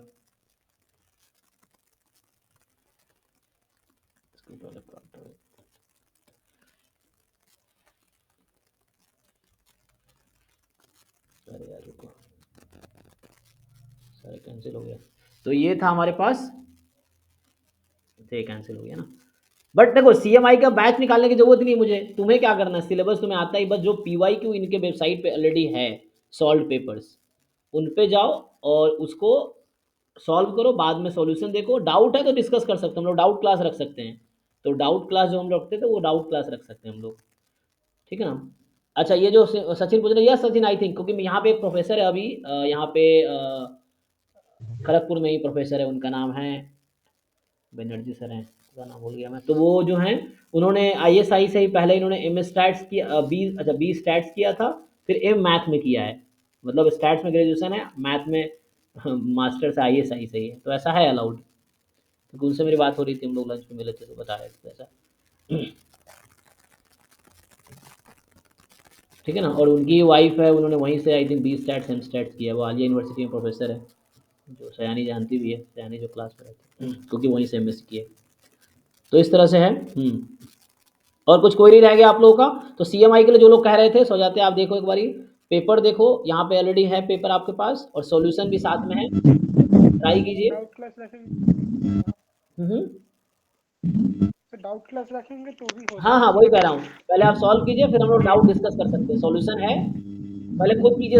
अरे यार रुको, सारे कैंसिल हो गया। तो ये था हमारे पास, ये कैंसिल हो गया ना। बट देखो CMI का बैच निकालने की जरूरत नहीं मुझे। तुम्हें क्या करना है, सिलेबस तुम्हें आता ही, बस जो PYQ इनके वेबसाइट पे ऑलरेडी है, सॉल्व पेपर्स, उन पे जाओ और उसको सॉल्व करो, बाद में सॉल्यूशन देखो। डाउट है तो डिस्कस कर सकते हैं हम लोग, डाउट क्लास रख सकते हैं। तो डाउट क्लास जो हम रखते थे वो डाउट क्लास रख सकते हैं हम लोग, ठीक है ना। अच्छा, ये जो सचिन पूछ रहे हैं, यस सचिन आई थिंक, क्योंकि यहाँ पे एक प्रोफेसर है अभी, यहाँ पे खड़गपुर में ही प्रोफेसर है, उनका नाम है बनर्जी सर हैं, उसका नाम भूल गया मैं। तो वो जो हैं उन्होंने ISI से ही पहले इन्होंने M स्टैट्स किया, B स्टैट्स किया था, फिर M मैथ में किया है। मतलब स्टैट्स में ग्रेजुएशन है, मैथ में मास्टर्स ISI से ही है, तो ऐसा है अलाउड। क्योंकि उनसे मेरी बात हो रही थी, हम लोग लंच पे मिले थे तो बता रहे थे ऐसा। ठीक है ना। और उनकी वाइफ है, उन्होंने वहीं से I think B stats M stats किया है। वो आलिया यूनिवर्सिटी में प्रोफेसर है, जो सयानी जानती भी है, सयानी जो क्लास में रहती है, क्योंकि वहीं से MS की है। तो इस तरह से है। और कुछ क्वेरी रह गया आप लोगों का? तो CMI के लिए जो लोग कह रहे थे सो जाते, आप देखो एक बारी पेपर देखो, यहाँ पे ऑलरेडी है पेपर आपके पास और सॉल्यूशन भी साथ में है, ट्राई कीजिए। डाउट क्लास रखेंगे, डाउट क्लास रखेंगे तो भी हो हाँ हाँ, वही कह रहा हूँ, पहले आप सॉल्व कीजिए, फिर हम लोग डाउट डिस्कस कर सकते हैं। सॉल्यूशन है, पहले खुद कीजिए।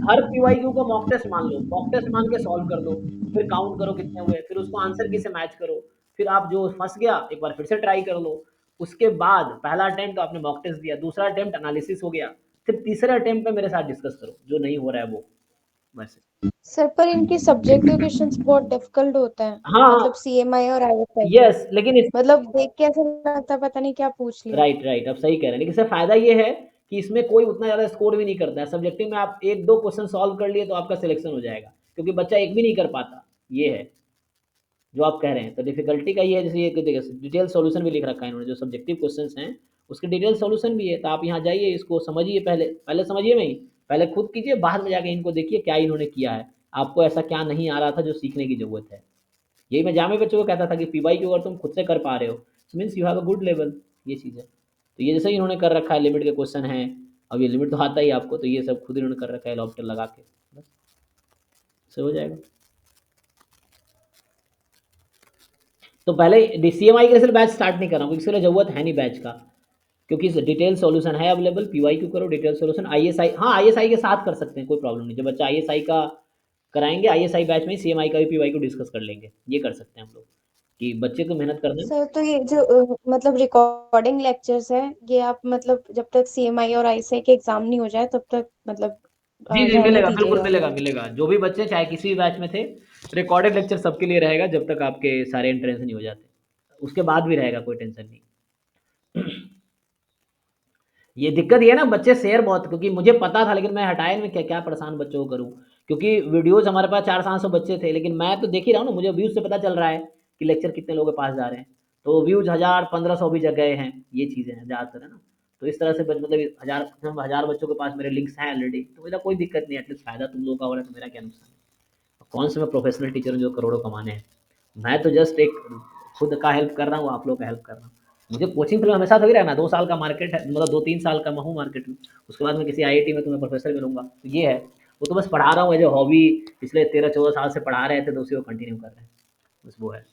हर PYQ को मॉक टेस्ट मान लो, मॉक टेस्ट मान के सॉल्व कर दो, फिर काउंट करो कितने हुए, फिर उसको आंसर की से मैच करो, फिर आप जो फंस गया एक बार फिर से ट्राई कर लो। उसके बाद पहला अटेम्प्ट तो आपने मॉक टेस्ट दिया, दूसरा अटेम्प्ट एनालिसिस हो गया, फिर तीसरे अटेम्प्ट पे मेरे साथ डिस्कस करो जो नहीं हो रहा है वो, वैसे। सर पर इनके सब्जेक्टिव क्वेश्चंस बहुत डिफिकल्ट होते हैं, हाँ मतलब CMI और ISI के। यस, लेकिन इस मतलब देख के ऐसा लगता है पता नहीं क्या पूछ लिया। राइट, अब सही कह रहे हैं। लेकिन इससे फायदा ये है कि इसमें कोई उतना ज़्यादा स्कोर भी नहीं करता है। सब्जेक्टिव में आप 1-2 क्वेश्चन सॉल्व कर लिए तो आपका सिलेक्शन हो जाएगा, क्योंकि बच्चा एक भी नहीं कर पाता। ये है जो आप कह रहे हैं। तो डिफिकल्टी का ये है, जैसे ये डिटेल सॉल्यूशन भी लिख रखा है इन्होंने, जो सब्जेक्टिव क्वेश्चंस हैं उसके डिटेल सॉल्यूशन भी है। तो आप यहाँ जाइए, इसको समझिए, पहले समझिए नहीं, पहले खुद कीजिए, बाद में जाके इनको देखिए क्या इन्होंने किया है, आपको ऐसा क्या नहीं आ रहा था जो सीखने की जरूरत है। यही मैं जामे बच्चों को कहता था कि PYQ अगर तुम खुद से कर पा रहे हो means you have a good level, ये चीज़ है। तो ये जैसे इन्होंने कर रखा है, लिमिट के क्वेश्चन हैं, अब ये लिमिट तो आता ही आपको, तो ये सब खुद इन्होंने कर रखा है लॉपटर लगा के, बस से हो जाएगा। तो पहले CMI के लिए बैच स्टार्ट नहीं कर रहा हूँ, इसके लिए जरूरत है नहीं बैच का, क्योंकि डिटेल सॉल्यूशन है अवेलेबल। PYQ करो, डिटेल सॉल्यूशन। ISI, हाँ ISI के साथ कर सकते हैं, कोई प्रॉब्लम नहीं। जब बच्चा ISI का कराएंगे, ISI बैच में CMI का भी PYQ डिस्कस कर लेंगे, ये कर सकते हैं हम लोग, कि बच्चे को मेहनत करना। सर तो ये जो मतलब रिकॉर्डिंग लेक्चर्स है, ये आप मतलब जब तक CMI और ISI के एग्जाम नहीं हो जाए तब तक मतलब जी रहने मिलेगा, बिल्कुल दीजिएगा। मिलेगा। जो भी बच्चे चाहे किसी भी बैच में थे, रिकॉर्डेड लेक्चर सबके लिए रहेगा जब तक आपके सारे एंट्रेंस नहीं हो जाते, उसके बाद भी रहेगा, कोई टेंशन नहीं। ये दिक्कत ये है ना, बच्चे शेयर बहुत, क्योंकि मुझे पता था लेकिन मैं हटाया नहीं, क्या परेशान बच्चों को करूँ, क्योंकि वीडियोज़ हमारे पास 400-500 बच्चे थे, लेकिन मैं तो देख ही रहा हूँ ना, मुझे व्यूज़ से पता चल रहा है कि लेक्चर कितने लोगों के पास जा रहे हैं, तो व्यूज़ 1000-1500 भी जग गए हैं, ये चीज़ें हैं ज़्यादातर, है ना। तो इस तरह से मतलब 1000 बच्चों के पास मेरे लिंक्स हैं ऑलरेडी, तो मेरा कोई दिक्कत नहीं है, एटलीस्ट फ़ायदा तुम लोगों का हो रहा है, तो मेरा क्या नुकसान है। कौन से मैं प्रोफेशनल टीचर हूँ जो करोड़ों कमाने हैं, मैं तो जस्ट एक खुद का हेल्प कर रहा हूँ, आप लोग का हेल्प कर रहा हूँ। मुझे कोचिंग फील्ड में हमेशा थोड़ी रहना, 2 साल का मार्केट है, मतलब 2-3 साल का मैं हूँ मार्केट में, उसके बाद मैं किसी आईआईटी में तुम्हें प्रोफेसर मिलूँगा, तो ये है। वो तो बस पढ़ा रहा हूँ एज ए हॉबी, पिछले 13-14 साल से पढ़ा रहे थे, तो उसी को कंटिन्यू कर रहे हैं, बस वो है।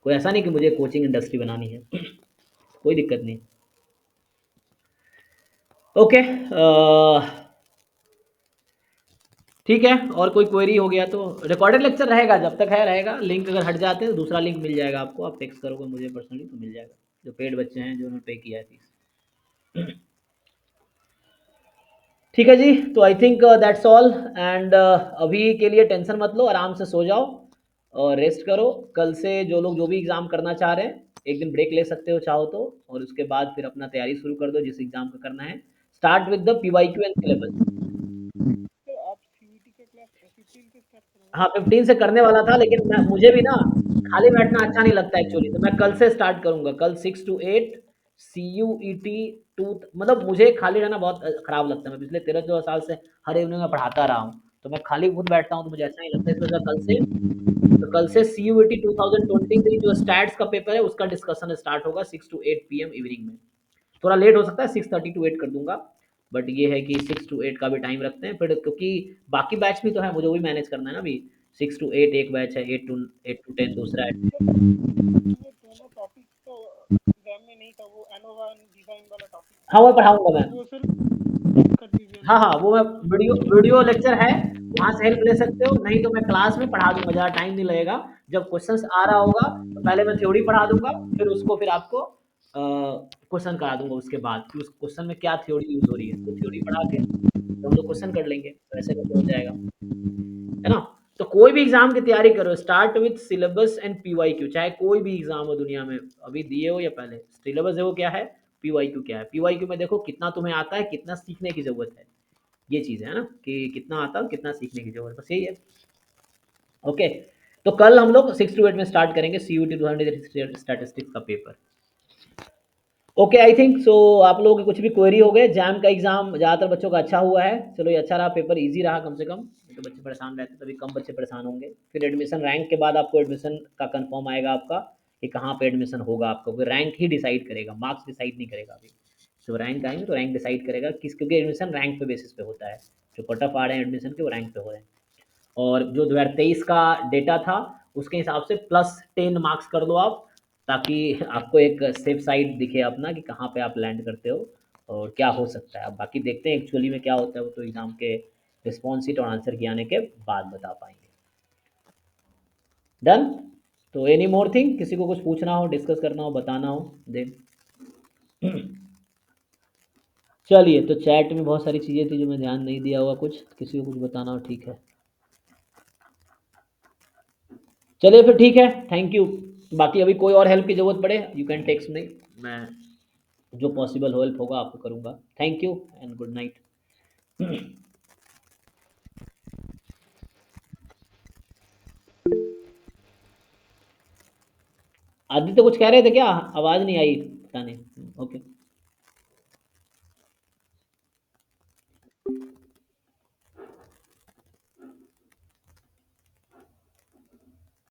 कोई ऐसा नहीं कि मुझे कोचिंग इंडस्ट्री बनानी है, कोई दिक्कत नहीं। ओके, ठीक है, और कोई क्वेरी हो गया तो रिकॉर्डेड लेक्चर रहेगा, जब तक है रहेगा, लिंक अगर हट जाते हैं तो दूसरा लिंक मिल जाएगा आपको, आप टेक्स्ट करोगे मुझे पर्सनली तो मिल जाएगा, जो पेड बच्चे हैं जो उन्होंने पे किया है फीस। ठीक है जी, तो I think that's all, and अभी के लिए टेंशन मत लो, आराम से सो जाओ और रेस्ट करो। कल से जो लोग जो भी एग्ज़ाम करना चाह रहे हैं, एक दिन ब्रेक ले सकते हो चाहो तो, और उसके बाद फिर अपना तैयारी शुरू कर दो जिस एग्ज़ाम का करना है। Start with the PYQ and syllabus. तो आप सीईटी का क्लास 15 से स्टार्ट करोगे? हाँ, 15 से करने वाला था, लेकिन मुझे भी ना खाली बैठना अच्छा नहीं लगता एक्चुअली, तो मैं कल से स्टार्ट करूँगा, कल 6 to 8 CUET 2, मतलब मुझे खाली रहना बहुत खराब लगता है। मैं पिछले 13-14 साल से हर इवनिंग में पढ़ाता रहा हूँ, तो मैं खाली खुद बैठता हूँ तो मुझे अच्छा नहीं लगता, इसलिए कल से CUET 2023 जो स्टैट्स का पेपर है उसका डिस्कशन स्टार्ट होगा 6 to 8 PM इवनिंग में। थोड़ा लेट हो सकता है, 6:30 to 8 कर दूंगा, बट ये है कि 6 to 8 का भी टाइम रखते हैं फिर, क्योंकि बाकी बैच भी तो है, मुझे वो भी मैनेज करना है ना अभी। 6 to 8 एक बैच है, 8 to 10 दूसरा है। ये दोनों टॉपिक तो एग्जाम में नहीं था, वो एनोवा डिजाइन वाला टॉपिक, हाँ, वो पढ़ाऊंगा मैं। वो सिर्फ कर दीजिए ना। हाँ, वो मैं वीडियो लेक्चर है, वहाँ से हेल्प ले सकते हो, नहीं तो मैं क्लास में पढ़ा दूंगा, ज़्यादा टाइम नहीं लगेगा। जब क्वेश्चंस आ रहा होगा तो पहले मैं थ्योरी पढ़ा दूंगा, फिर आपको क्वेश्चन करा दूंगा उसके बाद कि उस क्वेश्चन में क्या थ्योरी यूज हो रही है, तो थ्योरी पढ़ा के तो हम लोग क्वेश्चन कर लेंगे, तो ऐसे करके हो जाएगा, है ना। तो कोई भी एग्जाम की तैयारी करो, start with syllabus and PYQ, चाहे कोई भी एग्जाम हो दुनिया में, अभी दिए हो या पहले, सिलेबस है वो क्या है, पीवाईक्यू क्या है। पीवाईक्यू में देखो कितना तुम्हें आता है, कितना सीखने की जरूरत है, ये चीज़ है ना, कि कितना आता है, कितना सीखने की जरूरत है, बस यही है। ओके, तो कल हम लोग 6 to 8 में स्टार्ट करेंगे CUET 200 स्टैटिस्टिक्स का paper. Okay, I think so आप लोगों के कुछ भी क्वेरी हो गए। जैम का एग्जाम ज़्यादातर बच्चों का अच्छा हुआ है, चलो ये अच्छा रहा, पेपर इजी रहा कम से कम, तो बच्चे परेशान रहते तभी कम बच्चे परेशान होंगे। फिर एडमिशन रैंक के बाद आपको एडमिशन का कंफर्म आएगा आपका कि कहाँ पे एडमिशन होगा आपको, फिर रैंक ही डिसाइड करेगा, मार्क्स डिसाइड नहीं करेगा अभी। तो रैंक आएंगे तो रैंक डिसाइड करेगा क्योंकि एडमिशन रैंक पे बेसिस पे होता है, जो कट ऑफ आ रहे हैं एडमिशन के वो रैंक पे हो रहे हैं। और जो 2023 का डेटा था उसके हिसाब से +10 मार्क्स कर दो आप, ताकि आपको एक सेफ साइड दिखे अपना कि कहाँ पे आप लैंड करते हो और क्या हो सकता है। अब बाकी देखते हैं एक्चुअली में क्या होता है, वो तो एग्ज़ाम के रिस्पॉन्स शीट और आंसर की आने के बाद बता पाएंगे। डन। तो एनी मोर थिंग, किसी को कुछ पूछना हो, डिस्कस करना हो, बताना हो देन। चलिए, तो चैट में बहुत सारी चीज़ें थी जो मैं ध्यान नहीं दिया हुआ, कुछ किसी को कुछ बताना हो, ठीक है। चलिए फिर ठीक है, थैंक यू। बाकी अभी कोई और हेल्प की ज़रूरत पड़े यू कैन टेक्स्ट मी, मैं जो पॉसिबल हेल्प होगा आपको करूँगा। Thank you and good night. Aditya कुछ कह रहे थे क्या, आवाज़ नहीं आई, पता नहीं। ओके।